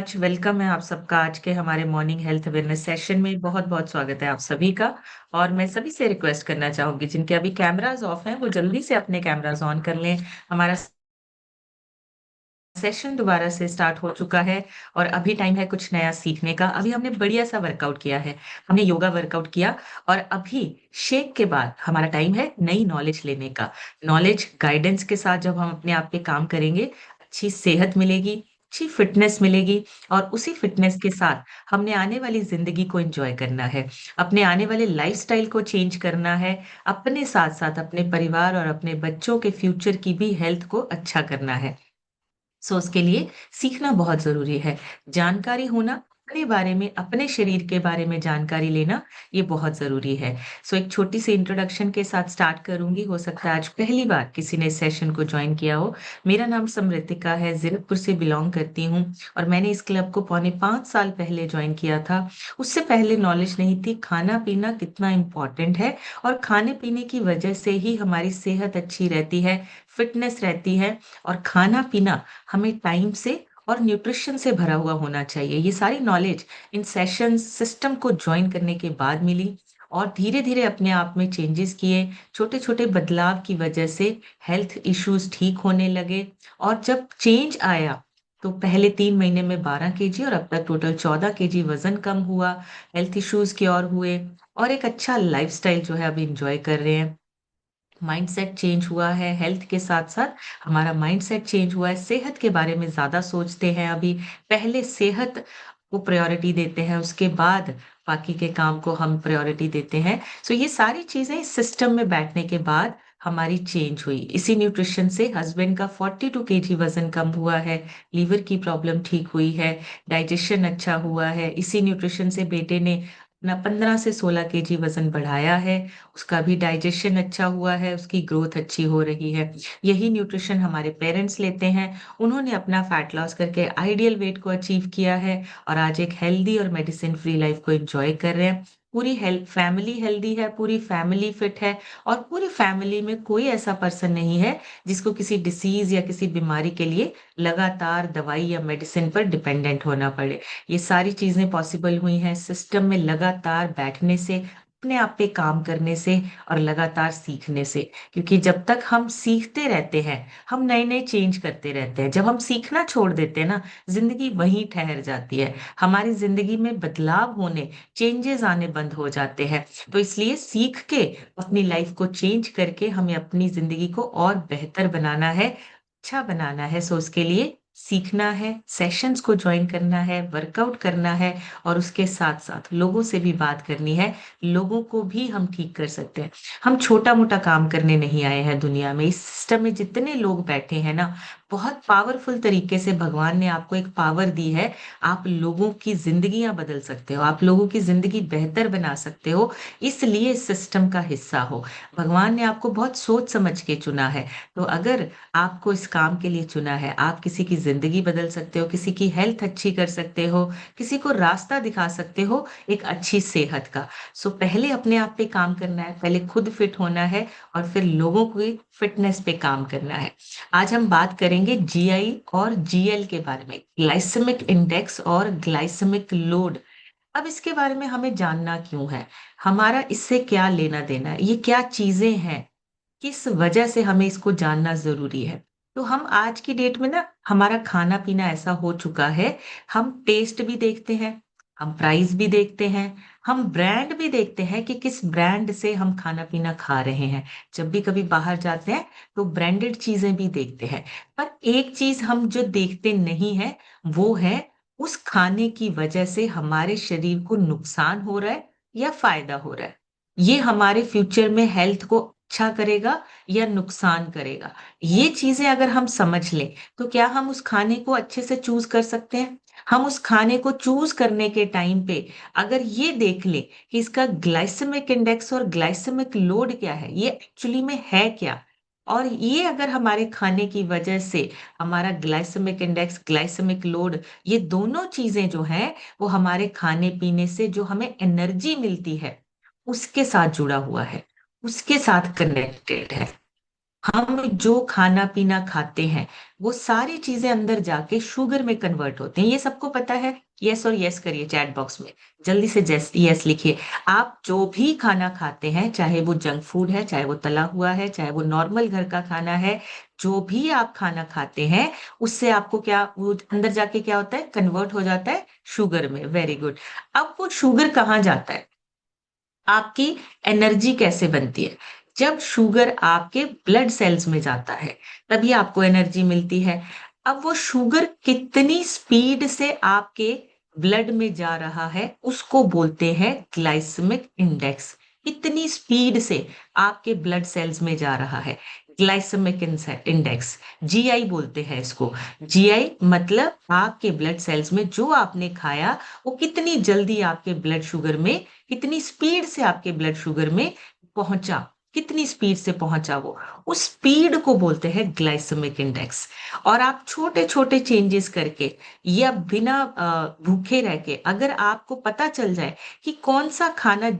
Welcome है आप सबका आज के हमारे मॉर्निंग हेल्थ अवेयरनेस सेशन में। बहुत बहुत स्वागत है आप सभी का। और मैं सभी से रिक्वेस्ट करना चाहूंगी जिनके अभी कैमरास ऑफ हैं वो जल्दी से अपने कैमरास ऑन कर लें। हमारा सेशन दोबारा से स्टार्ट हो चुका है और अभी टाइम है कुछ नया सीखने का। अभी हमने बढ़िया सा वर्कआउट किया है, हमने योगा वर्कआउट किया। और अभी शेक के बाद हमारा टाइम है नई नॉलेज लेने का। नॉलेज गाइडेंस के साथ जब हम अपने आप पे काम करेंगे, अच्छी सेहत मिलेगी, अच्छी फिटनेस मिलेगी। और उसी फिटनेस के साथ हमने आने वाली जिंदगी को एंजॉय करना है, अपने आने वाले लाइफस्टाइल को चेंज करना है, अपने साथ साथ अपने परिवार और अपने बच्चों के फ्यूचर की भी हेल्थ को अच्छा करना है। सो उसके लिए सीखना बहुत जरूरी है। जानकारी होना अपने बारे में, अपने शरीर के बारे में जानकारी लेना, ये बहुत जरूरी है। सो एक छोटी सी इंट्रोडक्शन के साथ स्टार्ट करूंगी। हो सकता है आज पहली बार किसी ने सेशन को ज्वाइन किया हो। मेरा नाम समृतिका है, जीरकपुर से बिलोंग करती हूँ। और मैंने इस क्लब को पौने 5 साल पहले ज्वाइन किया था। उससे पहले नॉलेज नहीं थी खाना पीना कितना इम्पोर्टेंट है। और खाने पीने की वजह से ही हमारी सेहत अच्छी रहती है, फिटनेस रहती है। और खाना पीना हमें टाइम से और न्यूट्रिशन से भरा हुआ होना चाहिए। ये सारी नॉलेज इन सेशन सिस्टम को ज्वाइन करने के बाद मिली। और धीरे धीरे अपने आप में चेंजेस किए, छोटे छोटे बदलाव की वजह से हेल्थ इश्यूज ठीक होने लगे। और जब चेंज आया तो पहले 3 महीने में 12 kg और अब तक टोटल 14 kg वजन कम हुआ। हेल्थ इश्यूज क्योर हुए और एक अच्छा लाइफस्टाइल जो है अभी इंजॉय कर रहे हैं। माइंडसेट चेंज हुआ है, हेल्थ के साथ साथ हमारा माइंडसेट चेंज हुआ है। सेहत के बारे में ज्यादा सोचते हैं अभी। पहले सेहत को प्रायोरिटी देते हैं, उसके बाद बाकी के काम को हम प्रायोरिटी देते हैं। सो ये सारी चीजें इस सिस्टम में बैठने के बाद हमारी चेंज हुई। इसी न्यूट्रिशन से हस्बैंड का 42 kg वजन कम हुआ है, लीवर की प्रॉब्लम ठीक हुई है, डाइजेशन अच्छा हुआ है। इसी न्यूट्रिशन से बेटे ने अपना 15 से 16 kg वजन बढ़ाया है, उसका भी डाइजेशन अच्छा हुआ है, उसकी ग्रोथ अच्छी हो रही है। यही न्यूट्रिशन हमारे पेरेंट्स लेते हैं, उन्होंने अपना फैट लॉस करके आइडियल वेट को अचीव किया है और आज एक हेल्दी और मेडिसिन फ्री लाइफ को एंजॉय कर रहे हैं। पूरी हेल्थ फैमिली हेल्दी है, पूरी फैमिली फिट है। और पूरी फैमिली में कोई ऐसा पर्सन नहीं है जिसको किसी डिसीज या किसी बीमारी के लिए लगातार दवाई या मेडिसिन पर डिपेंडेंट होना पड़े। ये सारी चीजें पॉसिबल हुई हैं सिस्टम में लगातार बैठने से, अपने आप पे काम करने से और लगातार सीखने से। क्योंकि जब तक हम सीखते रहते हैं, हम नए नए चेंज करते रहते हैं। जब हम सीखना छोड़ देते हैं ना, जिंदगी वहीं ठहर जाती है। हमारी जिंदगी में बदलाव होने, चेंजेस आने बंद हो जाते हैं। तो इसलिए सीख के अपनी लाइफ को चेंज करके हमें अपनी जिंदगी को और बेहतर बनाना है, अच्छा बनाना है। सो उसके लिए सीखना है, सेशंस को ज्वाइन करना है, वर्कआउट करना है। और उसके साथ साथ लोगों से भी बात करनी है। लोगों को भी हम ठीक कर सकते हैं। हम छोटा मोटा काम करने नहीं आए हैं दुनिया में। इस सिस्टम में जितने लोग बैठे हैं ना, बहुत पावरफुल तरीके से भगवान ने आपको एक पावर दी है। आप लोगों की जिंदगियां बदल सकते हो, आप लोगों की जिंदगी बेहतर बना सकते हो। इसलिए इस सिस्टम का हिस्सा हो। भगवान ने आपको बहुत सोच समझ के चुना है। तो अगर आपको इस काम के लिए चुना है, आप किसी की जिंदगी बदल सकते हो, किसी की हेल्थ अच्छी कर सकते हो, किसी को रास्ता दिखा सकते हो एक अच्छी सेहत का। सो पहले अपने आप पे काम करना है, पहले खुद फिट होना है और फिर लोगों की फिटनेस पे काम करना है। आज हम बात करेंगे जीआई और जीएल के बारे में, ग्लाइसेमिक इंडेक्स और ग्लाइसेमिक लोड। अब इसके बारे में हमें जानना क्यों है, हमारा इससे क्या लेना देना है, ये क्या चीजें हैं, किस वजह से हमें इसको जानना जरूरी है। तो हम आज की डेट में ना, हमारा खाना पीना ऐसा हो चुका है, हम टेस्ट भी देखते हैं, हम प्राइस भी देखते हैं, हम ब्रांड भी देखते हैं कि किस ब्रांड से हम खाना पीना खा रहे हैं। जब भी कभी बाहर जाते हैं तो ब्रांडेड चीजें भी देखते हैं। पर एक चीज हम जो देखते नहीं है, वो है उस खाने की वजह से हमारे शरीर को नुकसान हो रहा है या फायदा हो रहा है। ये हमारे फ्यूचर में हेल्थ को अच्छा करेगा या नुकसान करेगा। ये चीजें अगर हम समझ लें तो क्या हम उस खाने को अच्छे से चूज कर सकते हैं। हम उस खाने को चूज करने के टाइम पे अगर ये देख ले कि इसका ग्लाइसेमिक इंडेक्स और ग्लाइसेमिक लोड क्या है, ये एक्चुअली में है क्या। और ये अगर हमारे खाने की वजह से हमारा ग्लाइसेमिक इंडेक्स, ग्लाइसेमिक लोड, ये दोनों चीजें जो हैं वो हमारे खाने पीने से जो हमें एनर्जी मिलती है उसके साथ जुड़ा हुआ है, उसके साथ कनेक्टेड है। हम जो खाना पीना खाते हैं वो सारी चीजें अंदर जाके शुगर में कन्वर्ट होते हैं, ये सबको पता है। यस और यस करिए चैट बॉक्स में, जल्दी से यस लिखिए। आप जो भी खाना खाते हैं, चाहे वो जंक फूड है, चाहे वो तला हुआ है, चाहे वो नॉर्मल घर का खाना है, जो भी आप खाना खाते हैं, उससे आपको क्या, वो अंदर जाके क्या होता है, कन्वर्ट हो जाता है शुगर में। Very good. अब वो शुगर कहाँ जाता है, आपकी एनर्जी कैसे बनती है, जब शुगर आपके ब्लड सेल्स में जाता है तभी आपको एनर्जी मिलती है। अब वो शुगर कितनी स्पीड से आपके ब्लड में जा रहा है उसको बोलते हैं ग्लाइसेमिक इंडेक्स। कितनी स्पीड से आपके ब्लड सेल्स में जा रहा है, ग्लाइसेमिक इंडेक्स, जीआई बोलते हैं इसको। जीआई मतलब आपके ब्लड सेल्स में जो आपने खाया वो कितनी जल्दी आपके ब्लड शुगर में, कितनी स्पीड से आपके ब्लड शुगर में पहुंचा, कितनी स्पीड से पहुंचा वो, उस स्पीड को बोलते हैं ग्लाइसेमिक इंडेक्स। और आप छोटे छोटे चेंजेस करके या बिना भूखे रह के अगर आपको पता चल जाए कि कौन सा खाना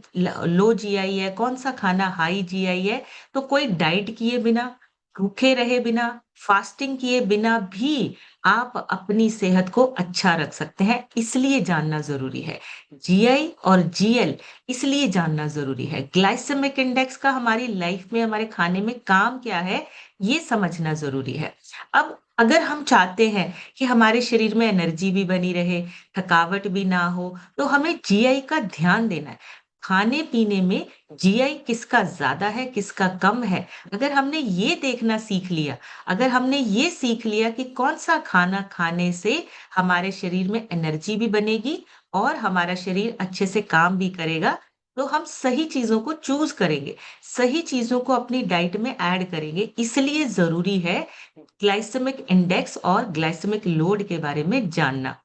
लो जीआई है, कौन सा खाना हाई जीआई है, तो कोई डाइट किए बिना, भूखे रहे बिना, फास्टिंग किए बिना भी आप अपनी सेहत को अच्छा रख सकते हैं। इसलिए जानना जरूरी है जीआई और जीएल, इसलिए जानना जरूरी है। ग्लाइसेमिक इंडेक्स का हमारी लाइफ में, हमारे खाने में काम क्या है, ये समझना जरूरी है। अब अगर हम चाहते हैं कि हमारे शरीर में एनर्जी भी बनी रहे, थकावट भी ना हो, तो हमें जीआई का ध्यान देना है। खाने पीने में जीआई किसका ज्यादा है, किसका कम है, अगर हमने ये देखना सीख लिया, अगर हमने ये सीख लिया कि कौन सा खाना खाने से हमारे शरीर में एनर्जी भी बनेगी और हमारा शरीर अच्छे से काम भी करेगा, तो हम सही चीजों को चूज करेंगे, सही चीजों को अपनी डाइट में ऐड करेंगे। इसलिए जरूरी है ग्लाइसेमिक इंडेक्स और ग्लाइसेमिक लोड के बारे में जानना।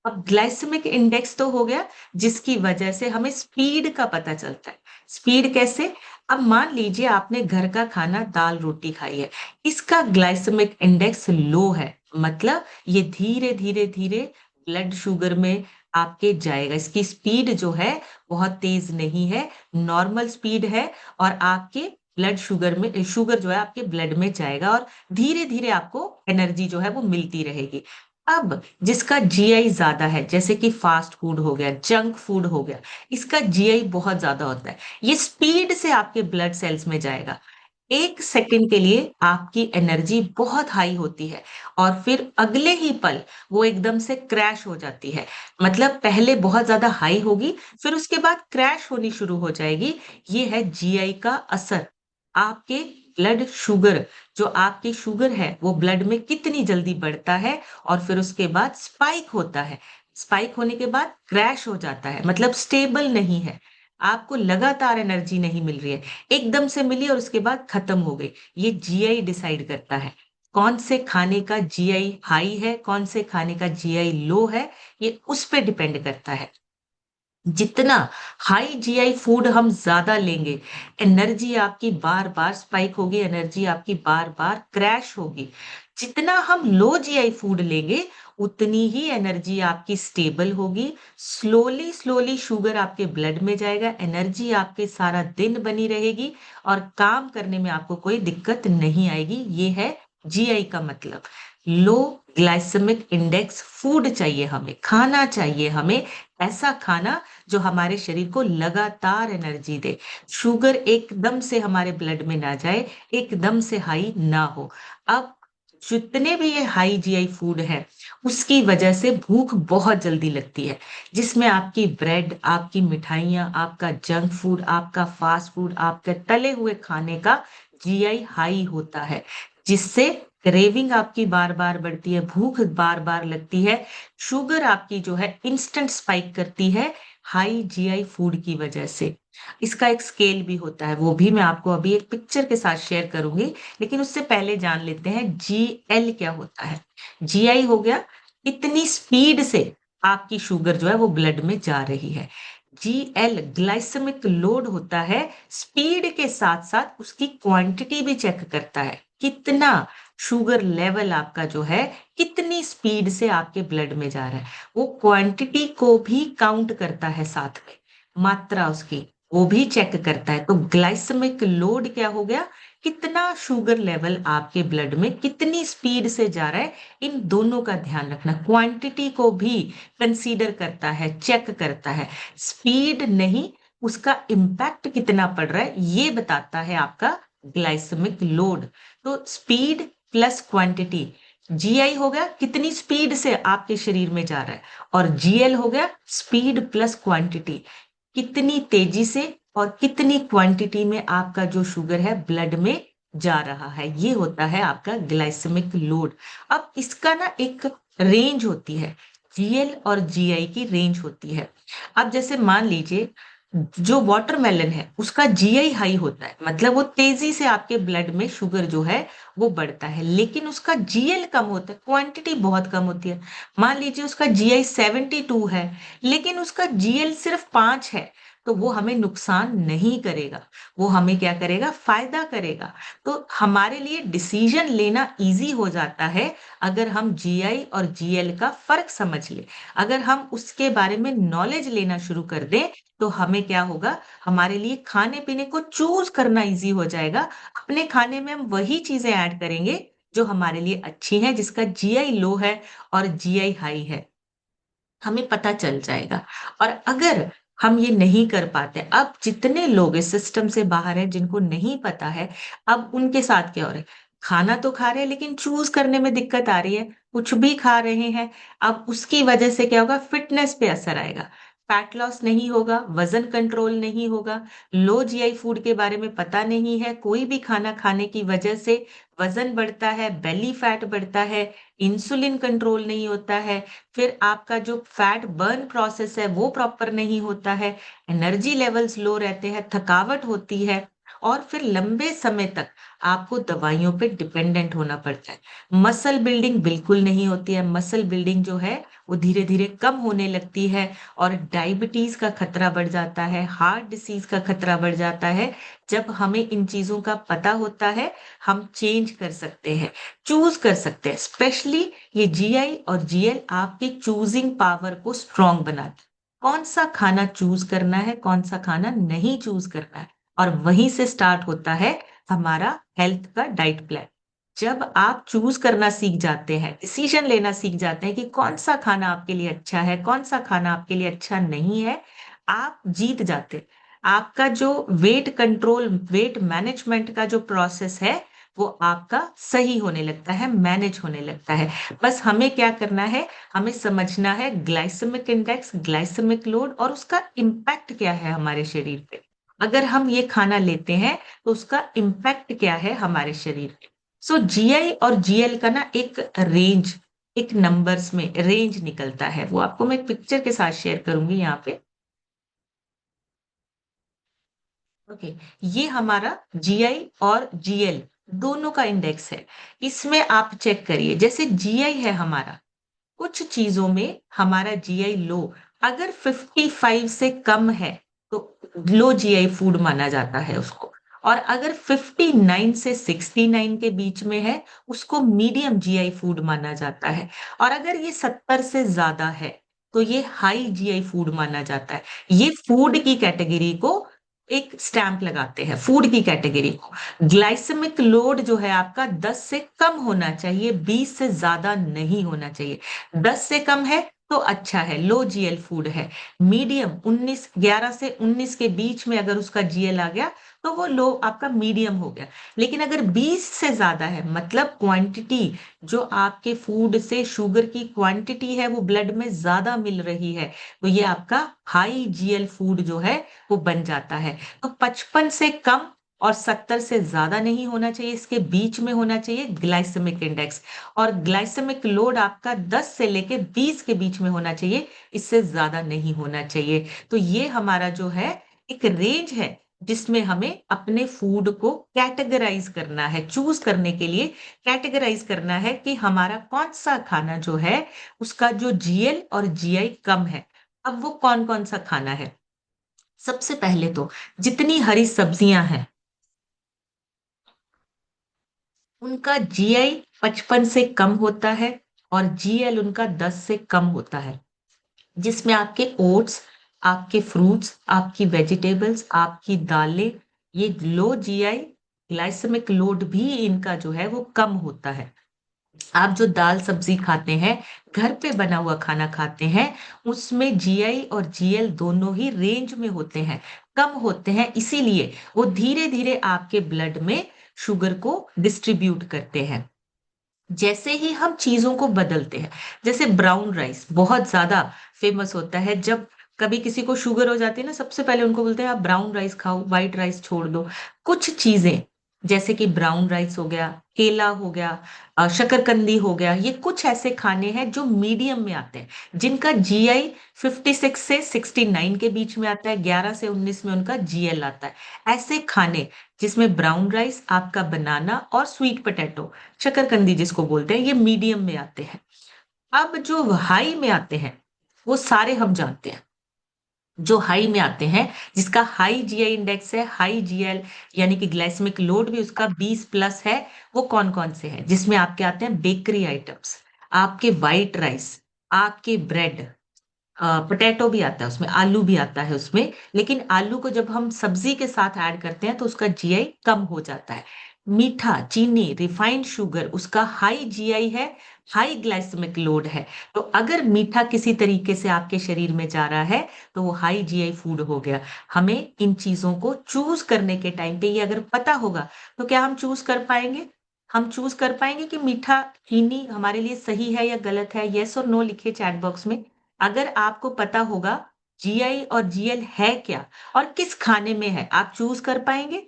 अब ग्लाइसेमिक इंडेक्स तो हो गया, जिसकी वजह से हमें स्पीड का पता चलता है। स्पीड कैसे, अब मान लीजिए आपने घर का खाना दाल रोटी खाई है, इसका ग्लाइसेमिक इंडेक्स लो है, मतलब ये धीरे धीरे धीरे ब्लड शुगर में आपके जाएगा, इसकी स्पीड जो है बहुत तेज नहीं है, नॉर्मल स्पीड है। और आपके ब्लड शुगर में, शुगर जो है आपके ब्लड में जाएगा और धीरे धीरे आपको एनर्जी जो है वो मिलती रहेगी। अब जिसका जीआई ज्यादा है, जैसे कि फास्ट फूड हो गया, जंक फूड हो गया, इसका जीआई बहुत ज्यादा होता है, ये स्पीड से आपके ब्लड सेल्स में जाएगा। 1 सेकंड के लिए आपकी एनर्जी बहुत हाई होती है और फिर अगले ही पल वो एकदम से क्रैश हो जाती है। मतलब पहले बहुत ज्यादा हाई होगी, फिर उसके बाद क्रैश होनी शुरू हो जाएगी। ये है जीआई का असर। आपके ब्लड शुगर, जो आपकी शुगर है वो ब्लड में कितनी जल्दी बढ़ता है और फिर उसके बाद स्पाइक होता है। स्पाइक होने के बाद क्रैश हो जाता है, मतलब स्टेबल नहीं है, आपको लगातार एनर्जी नहीं मिल रही है, एकदम से मिली और उसके बाद खत्म हो गई। ये जीआई डिसाइड करता है कौन से खाने का जीआई हाई है, कौन से खाने का जीआई लो है, ये उस पे डिपेंड करता है। जितना हाई जीआई फूड हम ज्यादा लेंगे, एनर्जी आपकी बार बार स्पाइक होगी, एनर्जी आपकी बार बार क्रैश होगी। जितना हम लो जीआई फूड लेंगे, उतनी ही एनर्जी आपकी स्टेबल होगी, स्लोली स्लोली शुगर आपके ब्लड में जाएगा, एनर्जी आपके सारा दिन बनी रहेगी और काम करने में आपको कोई दिक्कत नहीं आएगी। ये है जीआई का मतलब। लो ग्लाइसेमिक इंडेक्स फूड चाहिए हमें, खाना चाहिए हमें, ऐसा खाना जो हमारे शरीर को लगातार एनर्जी दे, शुगर एकदम से हमारे ब्लड में ना जाए, एकदम से हाई ना हो। अब जितने भी ये हाई जीआई फूड है, उसकी वजह से भूख बहुत जल्दी लगती है, जिसमें आपकी ब्रेड, आपकी मिठाइयाँ, आपका जंक फूड, आपका फास्ट फूड, आपके तले हुए खाने का जीआई हाई होता है, जिससे क्रेविंग आपकी बार बार बढ़ती है, भूख बार बार लगती है, शुगर आपकी जो है इंस्टेंट स्पाइक करती है हाई जीआई फूड की वजह से। इसका एक स्केल भी होता है, वो भी मैं आपको अभी एक पिक्चर के साथ शेयर करूंगी, लेकिन उससे पहले जान लेते हैं जीएल क्या होता है। जीआई हो गया इतनी स्पीड से आपकी शुगर जो है वो ब्लड में जा रही है। जीएल ग्लाइसेमिक लोड होता है, स्पीड के साथ साथ उसकी क्वांटिटी भी चेक करता है, कितना शुगर लेवल आपका जो है कितनी स्पीड से आपके ब्लड में जा रहा है, वो क्वांटिटी को भी काउंट करता है, साथ में मात्रा उसकी वो भी चेक करता है। तो ग्लाइसेमिक लोड क्या हो गया, कितना शुगर लेवल आपके ब्लड में कितनी स्पीड से जा रहा है, इन दोनों का ध्यान रखना। क्वांटिटी को भी कंसीडर करता है, चेक करता है। स्पीड नहीं, उसका इम्पैक्ट कितना पड़ रहा है ये बताता है आपका ग्लाइसेमिक लोड। तो स्पीड प्लस क्वांटिटी, जीआई हो गया कितनी स्पीड से आपके शरीर में जा रहा है, और जीएल हो गया स्पीड प्लस क्वांटिटी, कितनी तेजी से और कितनी क्वांटिटी में आपका जो शुगर है ब्लड में जा रहा है। ये होता है आपका ग्लाइसेमिक लोड। अब इसका ना एक रेंज होती है, जीएल और जीआई की रेंज होती है। अब जैसे मान लीजिए जो वाटरमेलन है उसका जीआई हाई होता है, मतलब वो तेजी से आपके ब्लड में शुगर जो है वो बढ़ता है, लेकिन उसका जीएल कम होता है, क्वांटिटी बहुत कम होती है। मान लीजिए उसका जीआई 72 है, लेकिन उसका जीएल सिर्फ 5 है, तो वो हमें नुकसान नहीं करेगा, वो हमें क्या करेगा, फायदा करेगा। तो हमारे लिए डिसीजन लेना इजी हो जाता है अगर हम जीआई और जीएल का फर्क समझ ले। अगर हम उसके बारे में नॉलेज लेना शुरू कर दें तो हमें क्या होगा, हमारे लिए खाने पीने को चूज करना इजी हो जाएगा। अपने खाने में हम वही चीजें ऐड करेंगे जो हमारे लिए अच्छी हैं, जिसका जीआई लो है और जीआई हाई है, हमें पता चल जाएगा। और अगर हम ये नहीं कर पाते, अब जितने लोग इस सिस्टम से बाहर हैं जिनको नहीं पता है, अब उनके साथ क्या हो रहा है, खाना तो खा रहे हैं लेकिन चूज करने में दिक्कत आ रही है, कुछ भी खा रहे हैं। अब उसकी वजह से क्या होगा, फिटनेस पे असर आएगा, फैट लॉस नहीं होगा, वजन कंट्रोल नहीं होगा। लो जीआई फूड के बारे में पता नहीं है, कोई भी खाना खाने की वजह से वजन बढ़ता है, बेली फैट बढ़ता है, इंसुलिन कंट्रोल नहीं होता है, फिर आपका जो फैट बर्न प्रोसेस है वो प्रॉपर नहीं होता है, एनर्जी लेवल्स लो रहते हैं, थकावट होती है, और फिर लंबे समय तक आपको दवाइयों पे डिपेंडेंट होना पड़ता है। मसल बिल्डिंग बिल्कुल नहीं होती है, मसल बिल्डिंग जो है वो धीरे धीरे कम होने लगती है, और डायबिटीज का खतरा बढ़ जाता है, हार्ट डिसीज का खतरा बढ़ जाता है। जब हमें इन चीजों का पता होता है, हम चेंज कर सकते हैं, चूज कर सकते हैं। स्पेशली ये जीआई और जीएल आपकी चूजिंग पावर को स्ट्रांग बनाता है, कौन सा खाना चूज करना है, कौन सा खाना नहीं चूज करना है, और वहीं से स्टार्ट होता है हमारा हेल्थ का डाइट प्लान। जब आप चूज करना सीख जाते हैं, डिसीजन लेना सीख जाते हैं कि कौन सा खाना आपके लिए अच्छा है, कौन सा खाना आपके लिए अच्छा नहीं है, आप जीत जाते हैं। आपका जो वेट कंट्रोल, वेट मैनेजमेंट का जो प्रोसेस है वो आपका सही होने लगता है, मैनेज होने लगता है। बस हमें क्या करना है, हमें समझना है ग्लाइसेमिक इंडेक्स, ग्लाइसेमिक लोड और उसका इम्पैक्ट क्या है हमारे शरीर पे। अगर हम ये खाना लेते हैं तो उसका इम्पैक्ट क्या है हमारे शरीर पे। सो जीआई और जीएल का ना एक रेंज, एक नंबर्स में रेंज निकलता है, वो आपको मैं एक पिक्चर के साथ शेयर करूंगी यहाँ पे। ओके, ये हमारा जीआई और जीएल दोनों का इंडेक्स है। इसमें आप चेक करिए, जैसे जीआई है हमारा, कुछ चीजों में हमारा जीआई लो अगर 55 से कम है तो लो जीआई फूड माना जाता है उसको, और अगर 59 से 69 के बीच में है उसको मीडियम जीआई फूड माना जाता है, और अगर ये 70 से ज्यादा है तो ये हाई जीआई फूड माना जाता है। ये फूड की कैटेगरी को एक स्टैंप लगाते हैं, फूड की कैटेगरी को। ग्लाइसेमिक लोड जो है आपका 10 से कम होना चाहिए, 20 से ज्यादा नहीं होना चाहिए। 10 से कम है तो अच्छा है, लो जीएल फूड है। मीडियम 19, 11 से 19 के बीच में अगर उसका जीएल आ गया तो वो लो आपका मीडियम हो गया। लेकिन अगर 20 से ज्यादा है, मतलब क्वांटिटी, जो आपके फूड से शुगर की क्वांटिटी है वो ब्लड में ज्यादा मिल रही है, तो ये आपका हाई जीएल फूड जो है वो बन जाता है। तो 55 से कम और 70 से ज्यादा नहीं होना चाहिए, इसके बीच में होना चाहिए ग्लाइसेमिक इंडेक्स। और ग्लाइसेमिक लोड आपका 10 से लेके 20 के बीच में होना चाहिए, इससे ज्यादा नहीं होना चाहिए। तो ये हमारा जो है एक रेंज है जिसमें हमें अपने फूड को कैटेगराइज करना है, चूज करने के लिए कैटेगराइज करना है कि हमारा कौन सा खाना जो है उसका जो जीएल और जीआई कम है। अब वो कौन कौन सा खाना है, सबसे पहले तो जितनी हरी सब्जियां हैं उनका जीआई 55 से कम होता है और जीएल उनका 10 से कम होता है। जिसमें आपके ओट्स, आपके फ्रूट्स, आपकी वेजिटेबल्स, आपकी दालें, ये लो जीआई ग्लाइसेमिक लोड भी इनका जो है वो कम होता है। आप जो दाल सब्जी खाते हैं, घर पे बना हुआ खाना खाते हैं, उसमें जीआई और जीएल दोनों ही रेंज में होते हैं, कम होते हैं, इसीलिए वो धीरे धीरे आपके ब्लड में शुगर को डिस्ट्रीब्यूट करते हैं। जैसे ही हम चीजों को बदलते हैं, जैसे ब्राउन राइस बहुत ज्यादा फेमस होता है, जब कभी किसी को शुगर हो जाती है ना, सबसे पहले उनको बोलते हैं आप ब्राउन राइस खाओ, व्हाइट राइस छोड़ दो। कुछ चीजें जैसे कि ब्राउन राइस हो गया, केला हो गया, शकरकंदी हो गया, ये कुछ ऐसे खाने हैं जो मीडियम में आते हैं, जिनका जीआई 56 से 69 के बीच में आता है, 11 से 19 में उनका जीएल आता है। ऐसे खाने जिसमें ब्राउन राइस, आपका बनाना और स्वीट पोटैटो, शकरकंदी जिसको बोलते हैं, ये मीडियम में आते हैं। अब जो हाई में आते हैं वो सारे हम जानते हैं। जो हाई में आते हैं, जिसका हाई जीआई इंडेक्स है, हाई जीएल, यानी कि ग्लाइसेमिक लोड भी उसका 20+ है, वो कौन कौन से हैं? जिसमें आपके आते हैं बेकरी आइटम्स, आपके वाइट राइस, आपके ब्रेड, पोटैटो भी आता है उसमें, आलू भी आता है उसमें, लेकिन आलू को जब हम सब्जी के साथ ऐड करते हैं तो उसका जीआई कम हो जाता है। मीठा, चीनी, रिफाइंड शुगर, उसका हाई जीआई है, हाई ग्लाइसेमिक लोड है। तो अगर मीठा किसी तरीके से आपके शरीर में जा रहा है तो वो हाई जीआई फूड हो गया। हमें इन चीजों को चूज करने के टाइम पे ये अगर पता होगा तो क्या हम चूज कर पाएंगे? हम चूज कर पाएंगे कि मीठा, चीनी हमारे लिए सही है या गलत है? यस और नो लिखिए चैट बॉक्स में। अगर आपको पता होगा जीआई और जीएल है क्या और किस खाने में है, आप चूज कर पाएंगे,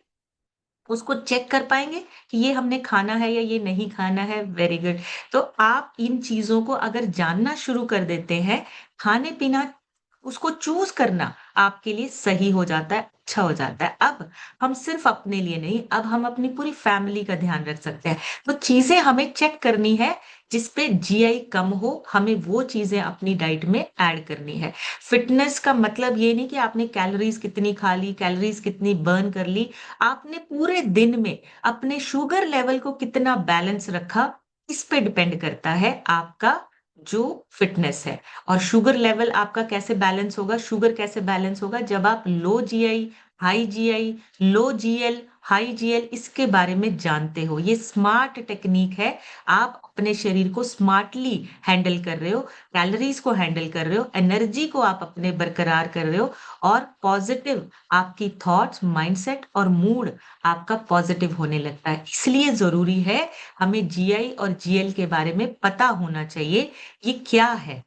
उसको चेक कर पाएंगे कि ये हमने खाना है या ये नहीं खाना है। Very good. तो आप इन चीजों को अगर जानना शुरू कर देते हैं, खाने पीना उसको चूज करना आपके लिए सही हो जाता है, अच्छा हो जाता है। अब हम सिर्फ अपने लिए नहीं, अब हम अपनी पूरी फैमिली का ध्यान रख सकते हैं। तो चीजें हमें चेक करनी है, जिसपे जीआई कम हो, हमें वो चीजें अपनी डाइट में ऐड करनी है। फिटनेस का मतलब ये नहीं कि आपने कैलोरीज कितनी खा ली, कैलोरीज कितनी बर्न कर ली, आपने पूरे दिन में अपने शुगर लेवल को कितना बैलेंस रखा, इस पे डिपेंड करता है आपका जो फिटनेस है। और शुगर लेवल आपका कैसे बैलेंस होगा, शुगर कैसे बैलेंस होगा, जब आप लो जीआई, हाई जीआई, लो जीएल, हाई जीएल इसके बारे में जानते हो। ये स्मार्ट टेक्निक है, आप अपने शरीर को स्मार्टली हैंडल कर रहे हो, कैलोरीज को हैंडल कर रहे हो, एनर्जी को आप अपने बरकरार कर रहे हो, और पॉजिटिव आपकी थॉट्स, माइंडसेट और मूड आपका पॉजिटिव होने लगता है। इसलिए जरूरी है हमें जीआई और जीएल के बारे में पता होना चाहिए। ये क्या है?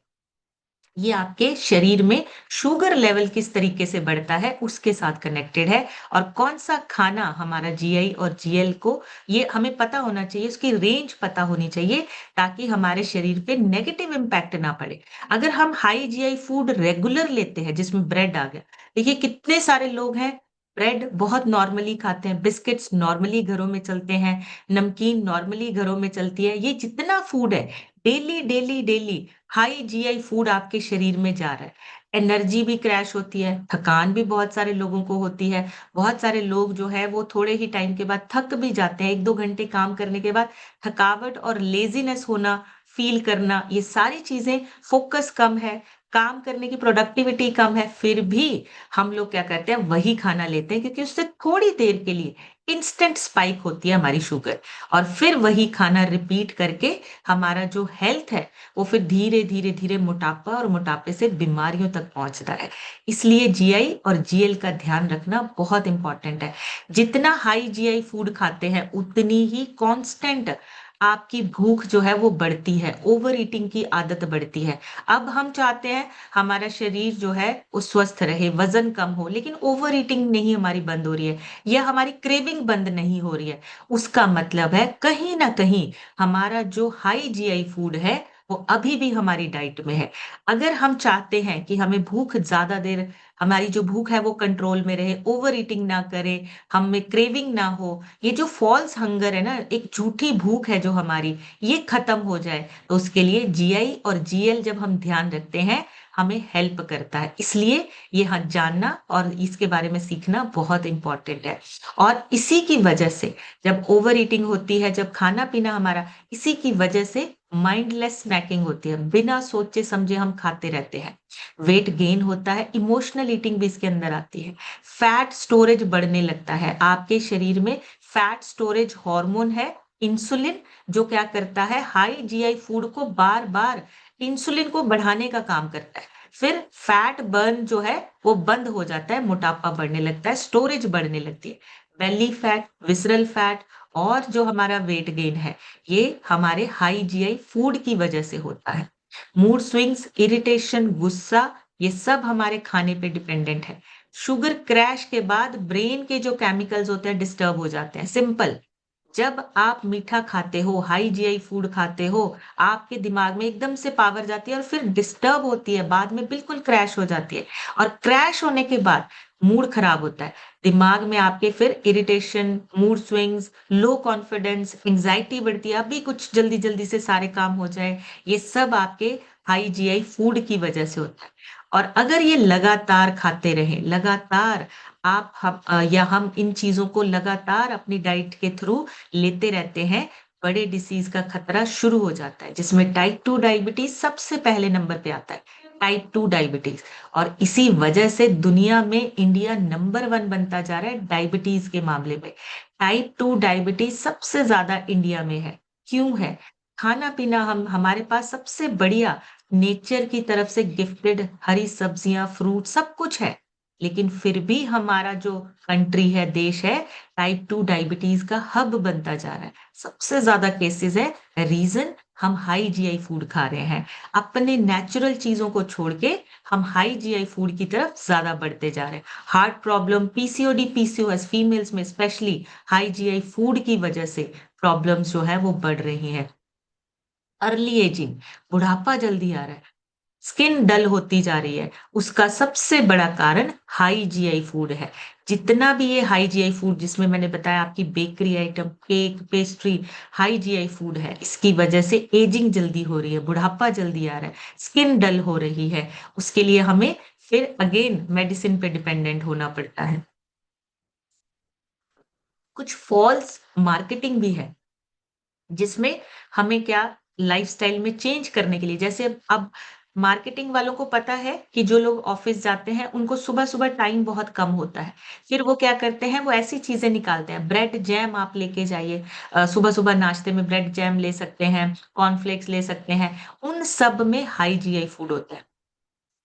ये आपके शरीर में शुगर लेवल किस तरीके से बढ़ता है उसके साथ कनेक्टेड है, और कौन सा खाना हमारा जीआई और जीएल को, ये हमें पता होना चाहिए, उसकी रेंज पता होनी चाहिए, ताकि हमारे शरीर पे नेगेटिव इम्पैक्ट ना पड़े। अगर हम हाई जीआई फूड रेगुलर लेते हैं, जिसमें ब्रेड आ गया, देखिए कितने सारे लोग हैं ब्रेड बहुत नॉर्मली खाते हैं, बिस्किट्स नॉर्मली घरों में चलते हैं, नमकीन नॉर्मली घरों में चलती है, ये जितना फूड है daily daily daily high GI food आपके शरीर में जा रहा है, एनर्जी भी क्रैश होती है, थकान भी बहुत सारे लोगों को होती है। बहुत सारे लोग जो है वो थोड़े ही टाइम के बाद थक भी जाते हैं, 1-2 घंटे काम करने के बाद थकावट और लेजीनेस होना, फील करना, ये सारी चीजें, फोकस कम है, काम करने की प्रोडक्टिविटी कम है, फिर भी हम लोग क्या करते हैं, वही खाना लेते हैं, क्योंकि उससे थोड़ी देर के लिए इंस्टेंट स्पाइक होती है हमारी शुगर, और फिर वही खाना रिपीट करके हमारा जो हेल्थ है वो फिर धीरे धीरे धीरे मोटापा, और मोटापे से बीमारियों तक पहुंचता है। इसलिए जीआई और जीएल का ध्यान रखना बहुत इंपॉर्टेंट है। जितना हाई जीआई फूड खाते हैं उतनी ही कांस्टेंट आपकी भूख जो है वो बढ़ती है, ओवर ईटिंग की आदत बढ़ती है। अब हम चाहते हैं हमारा शरीर जो है वो स्वस्थ रहे, वजन कम हो, लेकिन ओवर ईटिंग नहीं हमारी बंद हो रही है, या हमारी क्रेविंग बंद नहीं हो रही है। उसका मतलब है कहीं ना कहीं हमारा जो हाई जीआई फूड है वो अभी भी हमारी डाइट में है। अगर हम चाहते हैं कि हमें भूख ज्यादा देर, हमारी जो भूख है वो कंट्रोल में रहे, ओवर ईटिंग ना करे, हमें क्रेविंग ना हो, ये जो फॉल्स हंगर है ना, एक झूठी भूख है जो हमारी, ये खत्म हो जाए, तो उसके लिए जीआई और जीएल जब हम ध्यान रखते हैं हमें हेल्प करता है। इसलिए ये जानना और इसके बारे में सीखना बहुत इंपॉर्टेंट है। और इसी की वजह से जब ओवर ईटिंग होती है, जब खाना पीना हमारा, इसी की वजह से माइंडलेस स्नैकिंग होती है, बिना सोचे समझे हम खाते रहते हैं, वेट गेन होता है, इमोशनल ईटिंग भी इसके अंदर आती है, फैट स्टोरेज बढ़ने लगता है, आपके शरीर में फैट स्टोरेज हार्मोन है इंसुलिन, जो क्या करता है हाई जीआई फूड को बार-बार इंसुलिन को बढ़ाने का काम करता है। फिर फैट बर्न जो है वो बंद हो जाता है, मोटापा बढ़ने लगता है, स्टोरेज बढ़ने लगती है। बेली फैट, विसरल फैट और जो हमारा वेट गेन है, ये हमारे हाई जीआई फूड की वजह से होता है। मूड स्विंग्स, इरिटेशन, गुस्सा, ये सब हमारे खाने पे डिपेंडेंट है। शुगर क्रैश के बाद ब्रेन के जो केमिकल्स होते हैं डिस्टर्ब हो जाते हैं। सिंपल, जब आप मीठा खाते हो, हाई जीआई फूड खाते हो, आपके दिमाग में एकदम से पावर जाती है और फिर डिस्टर्ब होती है, बाद में बिल्कुल क्रैश हो जाती है। और क्रैश होने के बाद मूड खराब होता है। दिमाग में आपके फिर irritation, mood swings, low confidence, anxiety बढ़ती है, अभी कुछ जल्दी-जल्दी से सारे काम हो जाए, ये सब आपके हाई जीआई फूड की वजह से होता है। और अगर ये लगातार खाते रहें, लगातार या हम इन चीज़ों को लगातार अपनी डाइट के थ्रू लेते रहते हैं, बड़े डिसीज़ का खतरा शुरू हो जाता है, जिसमें टाइप 2 डायबिटीज़ सबसे पहले नंबर पे आता है, टाइप 2 डायबिटीज़। और इसी वजह से दुनिया में इंडिया नंबर 1 बनता जा रहा है डायबिटीज़ के मामले में। टाइप 2 डायबिटीज़ सबसे ज़्यादा इंडिया में है। क्यों है? खाना-पीना हम हमारे पास सबसे बढ़िया नेचर की तरफ से गिफ्टेड हरी सब्जियाँ, फ्रूट सब कुछ है। लेकिन फिर भी हमारा जो कंट्री है, देश है, टाइप 2 डायबिटीज़ का हब बनता जा रहा है। सबसे ज़्यादा केसेज़ है, रीज़न हम हाई जीआई फूड खा रहे हैं। अपने नेचुरल चीज़ों को छोड़ के हम हाई जीआई फूड की तरफ ज़्यादा बढ़ते जा रहे हैं। Heart problem, PCOD, PCOS females में स्पेशली हाई जीआई फूड की वजह से प्रॉब्लम्स जो है वो बढ़ रही हैं। अर्ली एजिंग, बुढ़ापा जल्दी आ रहा है। स्किन डल होती जा रही है, उसका सबसे बड़ा कारण हाई जीआई फूड है। जितना भी ये हाई जीआई फूड जिसमें मैंने बताया आपकी bakery item, cake, pastry, high GI food है। इसकी वजह से एजिंग जल्दी हो रही है, बुढ़ापा जल्दी आ रहा है, स्किन डल हो रही है। उसके लिए हमें फिर अगेन मेडिसिन पे डिपेंडेंट होना पड़ता है। कुछ फॉल्स मार्केटिंग भी है। जिसमें हमें क्या लाइफ़स्टाइल में चेंज करने के लिए जैसे अब मार्केटिंग वालों को पता है कि जो लोग ऑफ़िस जाते हैं, उनको सुबह-सुबह टाइम बहुत कम होता है। फिर वो क्या करते हैं, वो ऐसी चीज़ें निकालते हैं, ब्रेड जैम आप लेके जाइए सुबह-सुबह नाश्ते में ब्रेड जैम ले सकते हैं, कॉर्नफ्लेक्स ले सकते हैं, उन सब में हाई जीआई फूड होता है।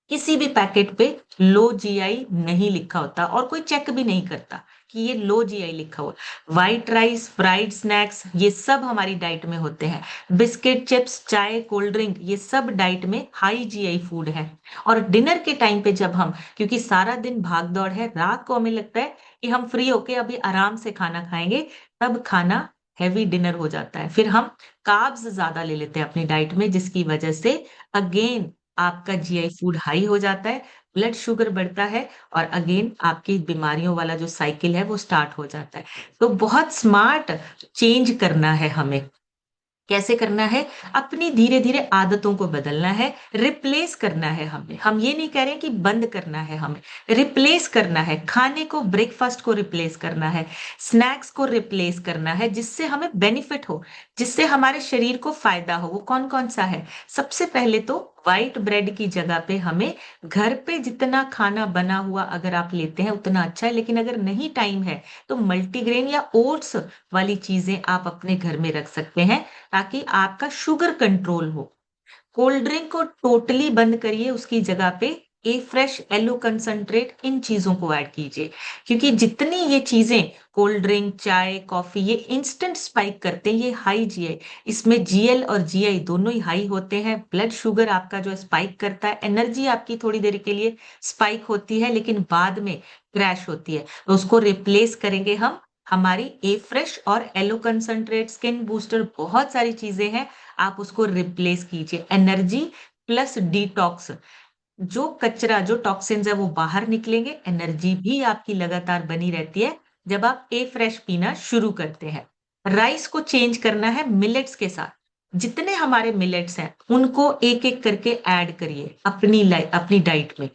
किसी भी पैकेट पे लो जीआई नहीं लिखा होता और कोई चेक भी नहीं करता कि ये लो जीआई लिखा हुआ है। व्हाइट राइस, फ्राइड स्नैक्स ये सब हमारी डाइट में होते हैं। बिस्किट, चिप्स, चाय, कोल्ड ड्रिंक ये सब डाइट में हाई जीआई फूड है। और डिनर के टाइम पे जब हम क्योंकि सारा दिन भाग-दौड़ है, रात को हमें लगता है कि हम फ्री होके अभी आराम से खाना खाएँगे, तब खाना हेवी डिनर हो जाता है। फिर हम कार्ब्स ज़्यादा ले लेते हैं अपनी डाइट में जिसकी वजह से अगेन आपका जीआई फूड हाई हो जाता है, ब्लड शुगर बढ़ता है और अगेन आपकी बीमारियों वाला जो साइकिल है वो स्टार्ट हो जाता है। तो बहुत स्मार्ट चेंज करना है हमें। कैसे करना है? अपनी धीरे-धीरे आदतों को बदलना है, रिप्लेस करना है हमें। हम ये नहीं कह रहे हैं कि बंद करना है हमें, रिप्लेस करना है। खाने को ब्रेकफ़ास्ट को रिप्लेस करना है, स्नैक्स को रिप्लेस करना है जिससे हमें बेनिफिट हो, जिससे हमारे शरीर को फ़ायदा हो। वो कौन-कौन सा है? सबसे पहले तो व्हाइट ब्रेड की जगह पे हमें घर पे जितना खाना बना हुआ अगर आप लेते हैं उतना अच्छा है, लेकिन अगर नहीं टाइम है, तो मल्टीग्रेन या ओट्स वाली चीज़ें आप अपने घर में रख सकते हैं ताकि आपका शुगर कंट्रोल हो। कोल्ड ड्रिंक को टोटली बंद करिए, उसकी जगह पे ए फ्रेश, एलो कंसंट्रेट इन चीज़ों को ऐड कीजिए। क्योंकि जितनी ये चीज़ें कोल्ड ड्रिंक, चाय, कॉफ़ी ये इंस्टेंट स्पाइक करते हैं, ये हाई जीआई इसमें जीएल और जीआई दोनों ही हाई होते हैं। ब्लड शुगर आपका जो स्पाइक करता है, एनर्जी आपकी थोड़ी देर के लिए स्पाइक होती है, लेकिन बाद में क्रैश होती है। तो उसको रिप्लेस करेंगे हम हमारी ए फ्रेश और एलो कंसंट्रेट, स्किन बूस्टर बहुत सारी चीज़ें हैं, आप उसको रिप्लेस कीजिए। एनर्जी प्लस डिटॉक्स जो कचरा, जो टॉक्सिन्स है वो बाहर निकलेंगे, एनर्जी भी आपकी लगातार बनी रहती है, जब आप ए फ्रेश पीना शुरू करते हैं। राइस को चेंज करना है मिलेट्स के साथ। जितने हमारे मिलेट्स हैं, उनको एक-एक करके ऐड करिए अपनी डाइट में।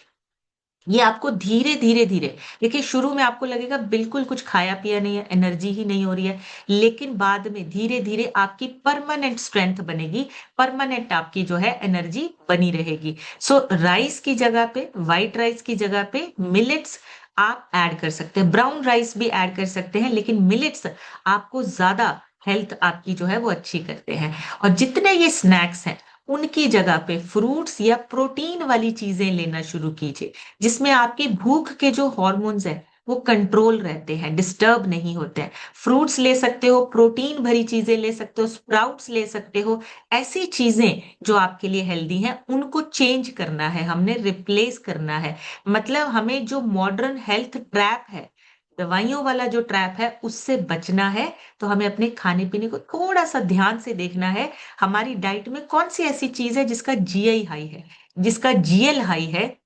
ये आपको धीरे-धीरे देखिए शुरू में आपको लगेगा बिल्कुल कुछ खाया-पिया नहीं है, एनर्जी ही नहीं हो रही है, लेकिन बाद में धीरे-धीरे आपकी परमानेंट स्ट्रेंथ बनेगी, परमानेंट आपकी जो है एनर्जी बनी रहेगी। सो राइस की जगह पे, व्हाइट राइस की जगह पे मिलेट्स आप ऐड कर सकते हैं, ब्राउन राइस भी ऐड कर सकते हैं, लेकिन मिलेट्स आपको ज्यादा हेल्थ आपकी जो है वो अच्छी करते हैं। और जितने ये स्नैक्स हैं उनकी जगह पे फ्रूट्स या प्रोटीन वाली चीजें लेना शुरू कीजिए, जिसमें आपकी भूख के जो हॉर्मोन्स हैं वो कंट्रोल रहते हैं, डिस्टर्ब नहीं होते हैं। फ्रूट्स ले सकते हो, प्रोटीन भरी चीजें ले सकते हो, स्प्राउट्स ले सकते हो। ऐसी चीजें जो आपके लिए हेल्दी हैं उनको चेंज करना है, हमने रिप्लेस करना है। मतलब हमें जो मॉडर्न हेल्थ ट्रैप है, दवाइयों वाला जो ट्रैप है, उससे बचना है। तो हमें अपने खाने पीने को थोड़ा सा ध्यान से देखना है। हमारी डाइट में कौन सी ऐसी चीज है जिसका जीआई हाई है, जिसका जीएल हाई है,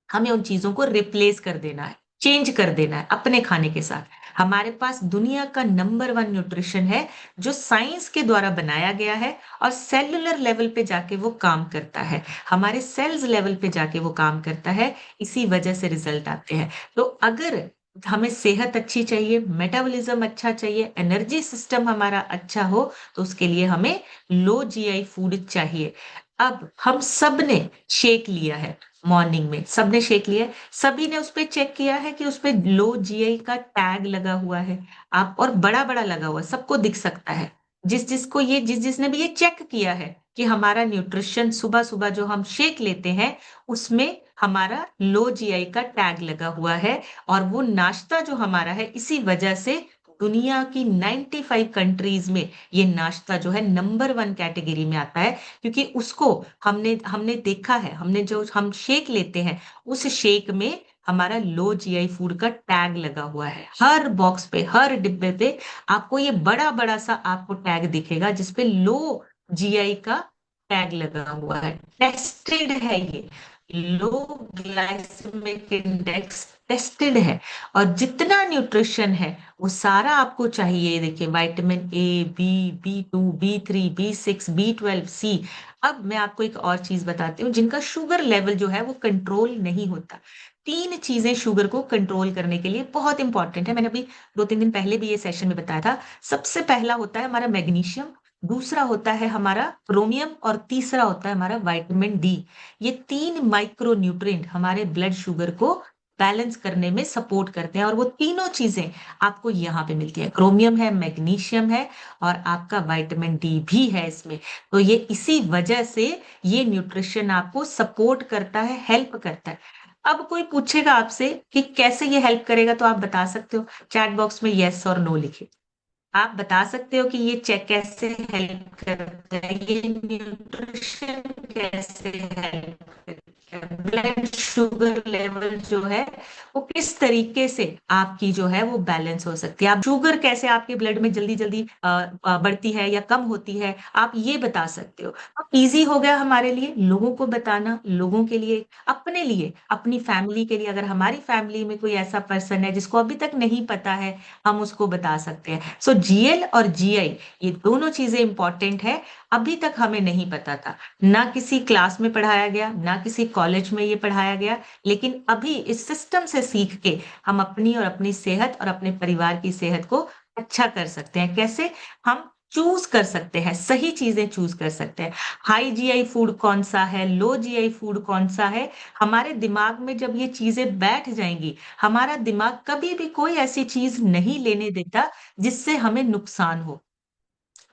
हमें उन चीजों को रिप्लेस कर देना है, चेंज कर देना है अपने खाने के साथ। हमारे पास दुनिया का नंबर वन न्यूट्रिशन है, जो साइंस के द्वारा बनाया गया है और सेलुलर लेवल पे जाके वो काम करता है, हमारे सेल्स लेवल पे जाके वो काम करता है। इसी वजह से रिजल्ट आते हैं। तो अगर हमें सेहत अच्छी चाहिए, मेटाबॉलिज्म अच्छा चाहिए, एनर्जी सिस्टम हमारा अच्छा हो, तो उसके लिए हमें लो जीआई फूड चाहिए। अब हम सब ने शेक लिया है, मॉर्निंग में सबने शेक लिया है, सभी ने उस पे चेक किया है कि उस पे लो जीआई का टैग लगा हुआ है। आप और बड़ा बड़ा लगा हुआ है, सबको दिख सकता है। जिस जिसने भी ये चेक किया है कि हमारा न्यूट्रिशन सुबह सुबह जो हम शेक लेते हैं उसमें हमारा लो जीआई का टैग लगा हुआ है। और वो नाश्ता जो हमारा है, इसी वजह से दुनिया की 95 कंट्रीज में ये नाश्ता जो है नंबर वन कैटेगरी में आता है। क्योंकि उसको हमने हमने देखा है, हमने जो हम शेक लेते हैं उस शेक में हमारा लो जीआई फूड का टैग लगा हुआ है। हर बॉक्स पे, हर डिब्बे पे आपको ये बड़ा बड़ा सा आपको टैग दिखेगा जिसपे लो जीआई का टैग लगा हुआ है। टेस्टेड है ये, लो ग्लाइसेमिक इंडेक्स टेस्टेड है। और जितना न्यूट्रिशन है वो सारा आपको चाहिए। देखिए, vitamin A, B 2, B 3, B6, B12, C। अब मैं आपको एक और चीज बताती हूँ, जिनका शुगर लेवल जो है वो कंट्रोल नहीं होता। तीन चीजें शुगर को कंट्रोल करने के लिए बहुत इंपॉर्टेंट है, मैंने अभी 2-3 दिन पहले भी ये सेशन में बताया था। सबसे पहला होता है हमारा मैग्नीशियम, दूसरा होता है हमारा क्रोमियम, और तीसरा होता है हमारा विटामिन डी। ये तीन माइक्रो न्यूट्रिएंट हमारे ब्लड शुगर को बैलेंस करने में सपोर्ट करते हैं। और वो तीनों चीजें आपको यहाँ पे मिलती है, क्रोमियम है, मैग्नीशियम है, और आपका विटामिन डी भी है इसमें। तो ये इसी वजह से ये न्यूट्रिशन आपको सपोर्ट करता है, हेल्प करता है। अब कोई पूछेगा आपसे कि कैसे ये हेल्प करेगा, तो आप बता सकते हो, चैट बॉक्स में यस और नो लिखे। आप बता सकते हो कि ये चेक कैसे हेल्प करता है, ये न्यूट्रिशन कैसे हेल्प करता है, ब्लड शुगर लेवल जो है वो किस तरीके से आपकी जो है वो बैलेंस हो सकती है, आप शुगर कैसे आपके ब्लड में जल्दी जल्दी बढ़ती है या कम होती है, आप ये बता सकते हो। अब इजी हो गया हमारे लिए लोगों को बताना, लोगों के लिए, अपने लिए, अपनी फैमिली के लिए। अगर हमारी फैमिली में कोई ऐसा पर्सन है जिसको अभी तक नहीं पता है, हम उसको बता सकते हैं। सो जीएल और जीआई ये दोनों चीजें इंपॉर्टेंट है। अभी तक हमें नहीं पता था, ना किसी क्लास में पढ़ाया गया, ना किसी कॉलेज में ये पढ़ाया गया, लेकिन अभी इस सिस्टम से सीख के हम अपनी और अपनी सेहत और अपने परिवार की सेहत को अच्छा कर सकते हैं। कैसे? हम चूज कर सकते हैं, सही चीजें चूज कर सकते हैं। हाई जीआई फूड कौन सा है, लो जीआई फूड कौन सा है, हमारे दिमाग में जब ये चीजें बैठ जाएंगी, हमारा दिमाग कभी भी कोई ऐसी चीज नहीं लेने देता जिससे हमें नुकसान हो।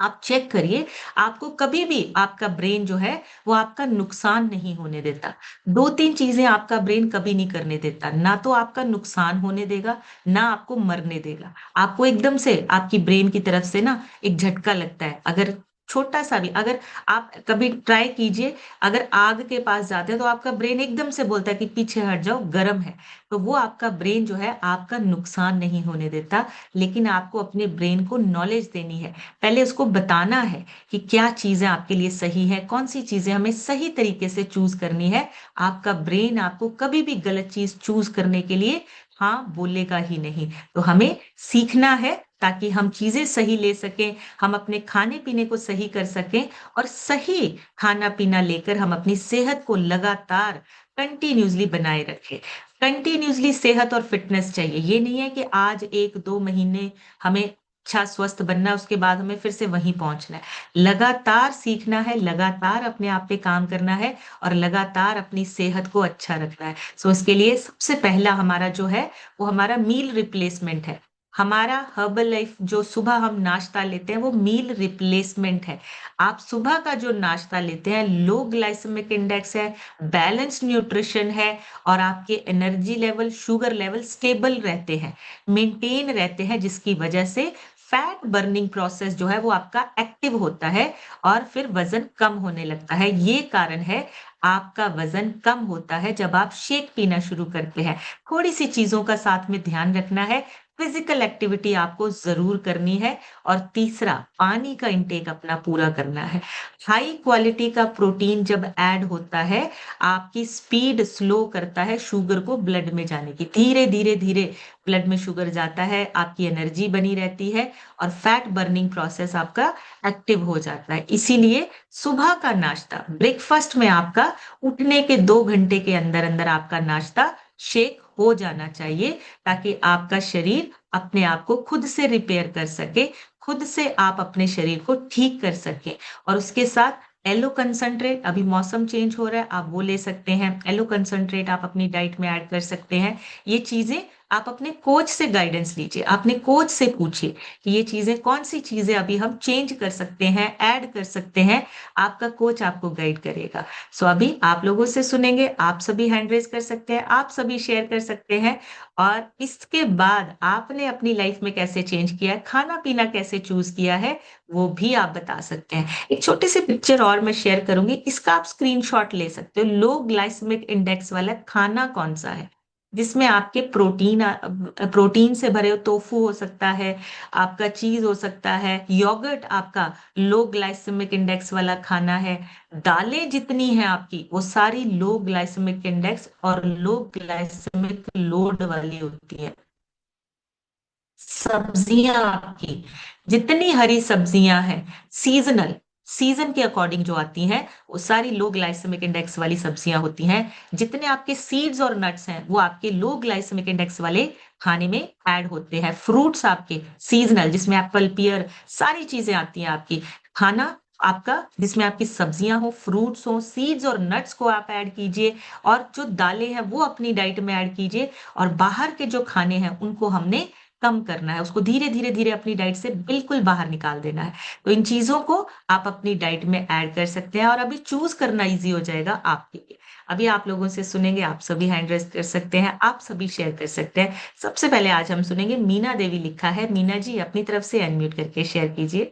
आप चेक करिए, आपको कभी भी आपका ब्रेन जो है वो आपका नुकसान नहीं होने देता। दो तीन चीजें आपका ब्रेन कभी नहीं करने देता, ना तो आपका नुकसान होने देगा, ना आपको मरने देगा। आपको एकदम से आपकी ब्रेन की तरफ से ना एक झटका लगता है, अगर छोटा सा भी, अगर आप कभी ट्राई कीजिए, अगर आग के पास जाते हैं तो आपका ब्रेन एकदम से बोलता है कि पीछे हट जाओ, गर्म है। तो वो आपका ब्रेन जो है आपका नुकसान नहीं होने देता। लेकिन आपको अपने ब्रेन को नॉलेज देनी है, पहले उसको बताना है कि क्या चीजें आपके लिए सही है, कौन सी चीजें हमें सही तरीके से चूज करनी है। आपका ब्रेन आपको कभी भी गलत चीज चूज करने के लिए हाँ बोलेगा ही नहीं। तो हमें सीखना है ताकि हम चीजें सही ले सकें, हम अपने खाने पीने को सही कर सकें, और सही खाना पीना लेकर हम अपनी सेहत को लगातार कंटिन्यूसली बनाए रखें। कंटिन्यूसली सेहत और फिटनेस चाहिए, ये नहीं है कि आज 1-2 महीने हमें अच्छा स्वस्थ बनना है, उसके बाद हमें फिर से वहीं पहुंचना है। लगातार सीखना है, लगातार अपने आप पे काम करना है और लगातार अपनी सेहत को अच्छा रखना है। सो इसके लिए सबसे पहला हमारा जो है वो हमारा मील रिप्लेसमेंट है। हमारा हर्बल लाइफ जो सुबह हम नाश्ता लेते हैं वो मील रिप्लेसमेंट है। आप सुबह का जो नाश्ता लेते हैं, लो ग्लाइसेमिक इंडेक्स है, बैलेंस न्यूट्रिशन है और आपके energy level, sugar level stable रहते हैं, मेंटेन रहते हैं, जिसकी वजह से फैट बर्निंग प्रोसेस जो है वो आपका एक्टिव होता है और फिर वजन कम होने लगता है। ये कारण है आपका वजन कम होता है जब आप शेक पीना शुरू करते हैं। थोड़ी सी चीजों का साथ में ध्यान रखना है, फिजिकल एक्टिविटी आपको जरूर करनी है और तीसरा पानी का इंटेक अपना पूरा करना है। हाई क्वालिटी का प्रोटीन जब ऐड होता है, आपकी स्पीड स्लो करता है शुगर को ब्लड में जाने की। धीरे धीरे धीरे ब्लड में शुगर जाता है, आपकी एनर्जी बनी रहती है और फैट बर्निंग प्रोसेस आपका एक्टिव हो जाता है। इसीलिए सुबह का नाश्ता, ब्रेकफास्ट में आपका उठने के 2 घंटे के अंदर अंदर आपका नाश्ता शेक हो जाना चाहिए, ताकि आपका शरीर अपने आप को खुद से रिपेयर कर सके, खुद से आप अपने शरीर को ठीक कर सके। और उसके साथ एलो कंसंट्रेट, अभी मौसम चेंज हो रहा है, आप वो ले सकते हैं। एलो कंसंट्रेट आप अपनी डाइट में ऐड कर सकते हैं। ये चीजें आप अपने कोच से गाइडेंस लीजिए, अपने कोच से पूछिए कि ये चीजें कौन सी चीजें अभी हम चेंज कर सकते हैं, ऐड कर सकते हैं। आपका कोच आपको गाइड करेगा। सो अभी आप लोगों से सुनेंगे, आप सभी हैंड रेज कर सकते हैं, आप सभी शेयर कर सकते हैं और इसके बाद आपने अपनी लाइफ में कैसे चेंज किया है, खाना पीना कैसे चूज किया है, वो भी आप बता सकते हैं। एक छोटी सी पिक्चर और मैं शेयर करूंगी, इसका आप स्क्रीनशॉट ले सकते हो। लो ग्लाइसेमिक इंडेक्स वाला खाना कौन सा है, जिसमें आपके प्रोटीन से भरे हो, टोफू हो सकता है, आपका चीज हो सकता है, योगर्ट आपका लो ग्लाइसेमिक इंडेक्स वाला खाना है। दालें जितनी हैं आपकी वो सारी लो ग्लाइसेमिक इंडेक्स और लो ग्लाइसेमिक लोड वाली होती है। सब्जियां आपकी जितनी हरी सब्जियां हैं, सीजनल, सीजन के अकॉर्डिंग जो आती हैं, वो सारी लो ग्लाइसेमिक इंडेक्स वाली सब्जियां होती हैं। जितने आपके सीड्स और नट्स हैं वो आपके लो ग्लाइसेमिक इंडेक्स वाले खाने में ऐड होते हैं। फ्रूट्स आपके सीजनल, जिसमें एप्पल, पियर, सारी चीजें आती हैं आपकी। खाना आपका जिसमें आपकी सब्जियां हो, फ्रूट्स हो, सीड्स और नट्स को आप ऐड कीजिए और जो दालें हैं वो अपनी डाइट में ऐड कीजिए। और बाहर के जो खाने हैं उनको हमने कम करना है, उसको धीरे धीरे धीरे अपनी डाइट से बिल्कुल बाहर निकाल देना है। तो इन चीजों को आप अपनी डाइट में ऐड कर सकते हैं और अभी चूज करना इजी हो जाएगा आपके लिए। अभी आप लोगों से सुनेंगे, आप सभी हैंड रेज कर सकते हैं, आप सभी शेयर कर सकते हैं। सबसे पहले आज हम सुनेंगे, मीना देवी लिखा है। मीना जी अपनी तरफ से अनम्यूट करके शेयर कीजिए।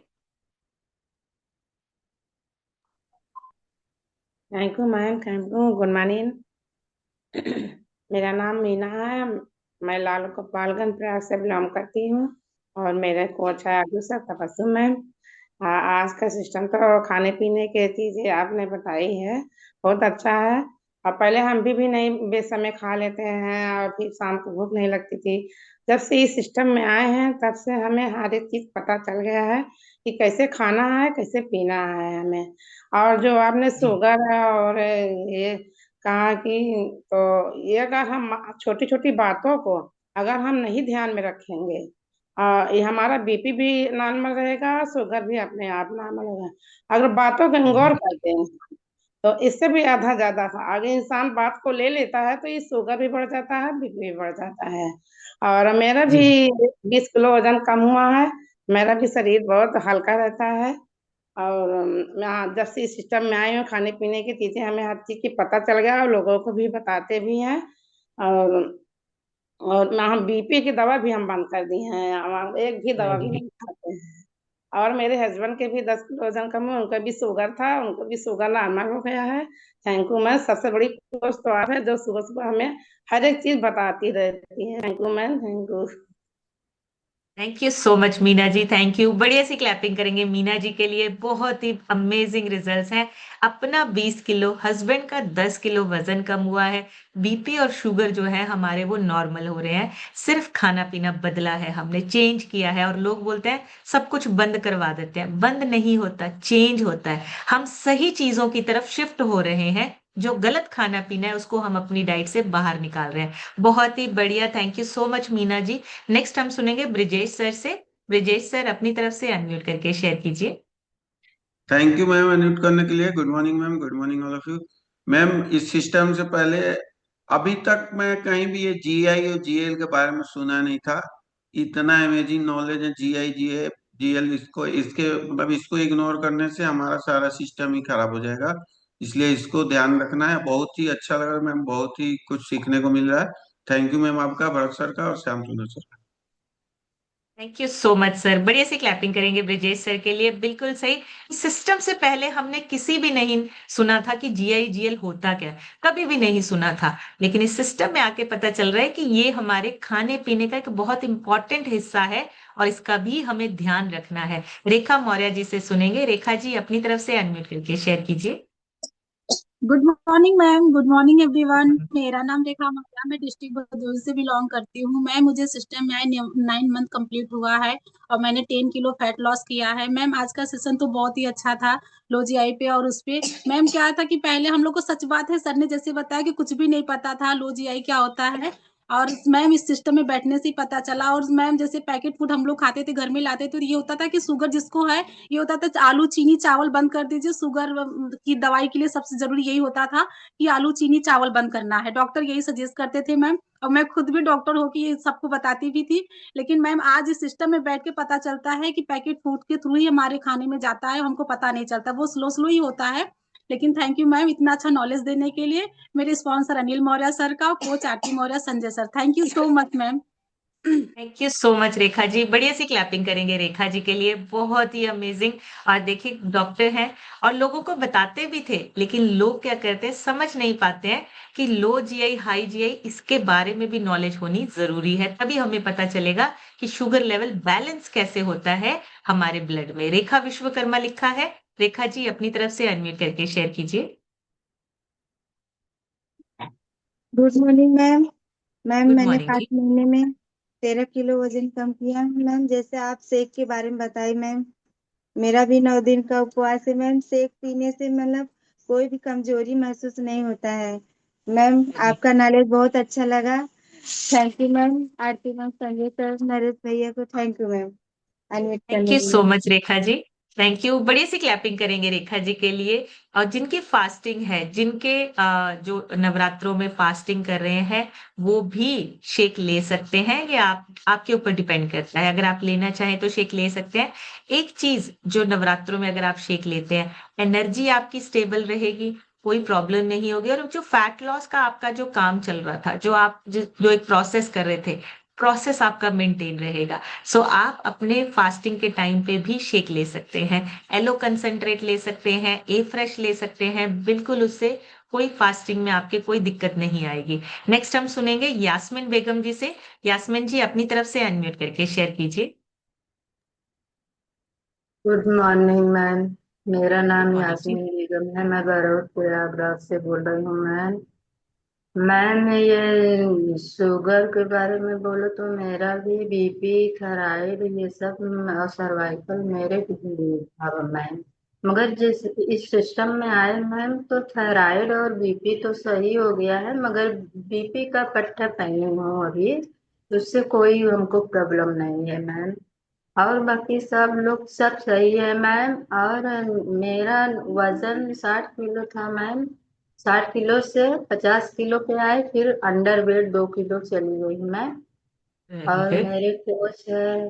Thank you ma'am, thank you. Good morning. मेरा नाम मीना है। मैं लाल गोपालगंज प्रयाग से बिलोंग करती हूँ और मेरे कोच है दूसरा तबस्सुम मैम। आज का सिस्टम तो खाने पीने की चीजें आपने बताई है, बहुत अच्छा है। और पहले हम भी नहीं बेसमय खा लेते हैं और फिर शाम को भूख नहीं लगती थी। जब से इस सिस्टम में आए हैं तब से हमें हर एक चीज पता चल गया है कि कैसे खाना है, कैसे पीना है हमें। और जो आपने जी। शुगर है और ये कहा कि, तो ये अगर हम छोटी छोटी बातों को अगर हम नहीं ध्यान में रखेंगे, ये हमारा बीपी भी नॉर्मल रहेगा, शुगर भी अपने आप नॉर्मल होगा। अगर बातों को गौर करते हैं तो इससे भी आधा ज्यादा था। अगर इंसान बात को ले लेता है तो ये शुगर भी बढ़ जाता है, बीपी भी बढ़ जाता है। और मेरा भी जी। 20 किलो वजन कम हुआ है। मेरा भी शरीर बहुत हल्का रहता है। और मैं जब से इस सिस्टम में आई हूँ, खाने पीने की चीजें हमें हर चीज की पता चल गया और लोगों को भी बताते भी हैं। और और ना हम बीपी की दवा भी हम बंद कर दी हैं, हम एक भी दवा भी वेरी नहीं खाते हैं। और मेरे हस्बैंड के भी 10 किलो वजन कम है, उनका भी शुगर था, उनको भी शुगर नॉर्मल हो गया है। Thank you. मैम सबसे बड़ी कोच तो आप है जो सुबह सुबह हमें हर एक चीज बताती रहती है। Thank you ma'am, thank you. Thank you so much Meena ji, thank you. बढ़िया सी क्लैपिंग करेंगे मीना जी के लिए, बहुत ही अमेजिंग रिजल्ट्स हैं। अपना 20 किलो, हस्बैंड का 10 किलो वजन कम हुआ है, बीपी और शुगर जो है हमारे वो नॉर्मल हो रहे हैं। सिर्फ खाना पीना बदला है, हमने चेंज किया है। और लोग बोलते हैं सब कुछ बंद करवा देते हैं, बंद नहीं होता, चेंज होता है। हम सही चीजों की तरफ शिफ्ट हो रहे हैं, जो गलत खाना पीना है उसको हम अपनी डाइट से बाहर निकाल रहे हैं। बहुत ही बढ़िया, thank you so much Meena ji. Next हम सुनेंगे ब्रिजेश सर से। ब्रिजेश सर अपनी तरफ से अनम्यूट करके शेयर कीजिए। थैंक यू मैम अनम्यूट करने के लिए। Good morning ma'am, good morning all of you. Ma'am, इस सिस्टम से पहले अभी तक मैं कहीं भी ये जीआई और जीएल के बारे में सुना नहीं था। इतना अमेजिंग नॉलेज है जीआई जीए जीएल, इसको इसके मतलब इसको इग्नोर करने से हमारा सारा सिस्टम ही खराब हो जाएगा। इसलिए इसको ध्यान रखना है। बहुत ही अच्छा लगा मैम, बहुत ही कुछ सीखने को मिल रहा है। थैंक यू मैम आपका, भरत सर का और श्याम सुंदर सर का। Thank you so much sir. बढ़िया से क्लैपिंग करेंगे ब्रिजेश सर के लिए। बिल्कुल सही। सिस्टम से पहले हमने किसी भी नहीं सुना था कि जीआईजीएल होता क्या है, कभी भी नहीं सुना था। लेकिन इस सिस्टम में आके पता चल रहा है कि ये हमारे खाने पीने का एक बहुत इंपॉर्टेंट हिस्सा है और इसका भी हमें ध्यान रखना है। रेखा मौर्य जी से सुनेंगे। रेखा जी अपनी तरफ से अनम्यूट करके शेयर कीजिए। Good morning ma'am, good morning everyone. मेरा नाम रेखा माला, मैं डिस्ट्रिक्ट भदोही से बिलोंग करती हूँ। मैम मुझे सिस्टम में आए 9 मंथ कंप्लीट हुआ है और मैंने 10 किलो फैट लॉस किया है। मैम आज का सेशन तो बहुत ही अच्छा था, लो जीआई पे और उस पे। मैम क्या था कि पहले हम लोग को, सच बात है, सर ने जैसे बताया कि कुछ भी नहीं पता था लो जीआई क्या होता है। और मैम इस सिस्टम में बैठने से ही पता चला। और मैम जैसे पैकेट फूड हम लोग खाते थे, घर में लाते थे, तो ये होता था कि शुगर जिसको है, ये होता था आलू चीनी चावल बंद कर दीजिए। शुगर की दवाई के लिए सबसे जरूरी यही होता था कि आलू चीनी चावल बंद करना है। डॉक्टर यही सजेस्ट करते थे मैम, और मैं खुद भी डॉक्टर होकर ये सबको बताती भी थी। लेकिन मैम आज इस सिस्टम में बैठ के पता चलता है कि पैकेट फूड के थ्रू ही हमारे खाने में जाता है, हमको पता नहीं चलता, वो स्लो स्लो ही होता है। लेकिन थैंक यू मैम इतना अच्छा नॉलेज देने के लिए। मेरे स्पॉन्सर अनिल मौर्य सर का और coach Aarti Maurya Sanjay sir, thank you so much ma'am. Thank you so much Rekha ji. बढ़िया सी क्लैपिंग करेंगे रेखा जी के लिए। बहुत ही अमेजिंग। और देखिए डॉक्टर हैं और लोगों को बताते भी थे, लेकिन लोग क्या करते हैं, समझ नहीं पाते हैं कि लो जीआई हाई जीआई इसके बारे में भी नॉलेज होनी जरूरी है। तभी हमें पता चलेगा कि शुगर लेवल बैलेंस कैसे होता है हमारे ब्लड में। रेखा विश्वकर्मा लिखा है। रेखा जी अपनी तरफ से अनम्यूट करके शेयर कीजिए। Good morning ma'am. Ma'am good मैंने मॉर्निंग 5 महीने में 13 किलो वजन कम किया है मैम। जैसे आप शेक के बारे में बताई मैम, मेरा भी 9 दिन का उपवास है मैम। शेक पीने से मतलब कोई भी कमजोरी महसूस नहीं होता है मैम। जी। आपका नॉलेज बहुत अच्छा लगा। Thank you ma'am. Aarti ma'am, Sanjay sir, Naresh भैया को thank you ma'am unmute thank करने यू के सो लिए। Much Rekha ji. Thank you. बड़ी सी क्लैपिंग करेंगे रेखा जी के लिए। और जिनकी फास्टिंग है, जिनके जो नवरात्रों में फास्टिंग कर रहे हैं, वो भी शेक ले सकते हैं। ये आपके ऊपर डिपेंड करता है। अगर आप लेना चाहें तो शेक ले सकते हैं। एक चीज जो नवरात्रों में अगर आप शेक लेते हैं, एनर्जी आपकी स्टेबल रहेगी, कोई प्रॉब्लम नहीं होगी। और जो फैट लॉस का आपका जो काम चल रहा था, जो एक प्रोसेस कर रहे थे, प्रोसेस आपका मेंटेन रहेगा। सो आप अपने फास्टिंग के टाइम पे भी शेक ले सकते हैं। एलो कंसंट्रेट ले सकते हैं, ए फ्रेश ले सकते हैं। बिल्कुल उससे कोई फास्टिंग में आपके कोई दिक्कत नहीं आएगी। नेक्स्ट हम सुनेंगे यास्मीन बेगम जी से। यास्मीन जी अपनी तरफ से अनम्यूट करके शेयर कीजिए। Good morning ma'am. मेरा गुड नाम मॉर्निंग जी। यास्मीन बेगम है, मैं बरौत प्रयागराज से बोल रही हूँ मैम। मैम ये शुगर के बारे में बोलो तो मेरा भी बीपी थायराइड ये सब और सर्वाइकल मेरे भी था मैम। मगर जिस इस सिस्टम में आए मैम तो थायराइड और बीपी तो सही हो गया है, मगर बीपी का पट्टा पहनी हूँ अभी, उससे कोई हमको प्रॉब्लम नहीं है मैम। और बाकी सब लोग सब सही है मैम। और मेरा वजन 60 किलो था मैम। 60 किलो से 50 किलो पे आए, फिर अंडर वेट 2 किलो चली गई मैं। वेरी और गुड। मेरे कोच है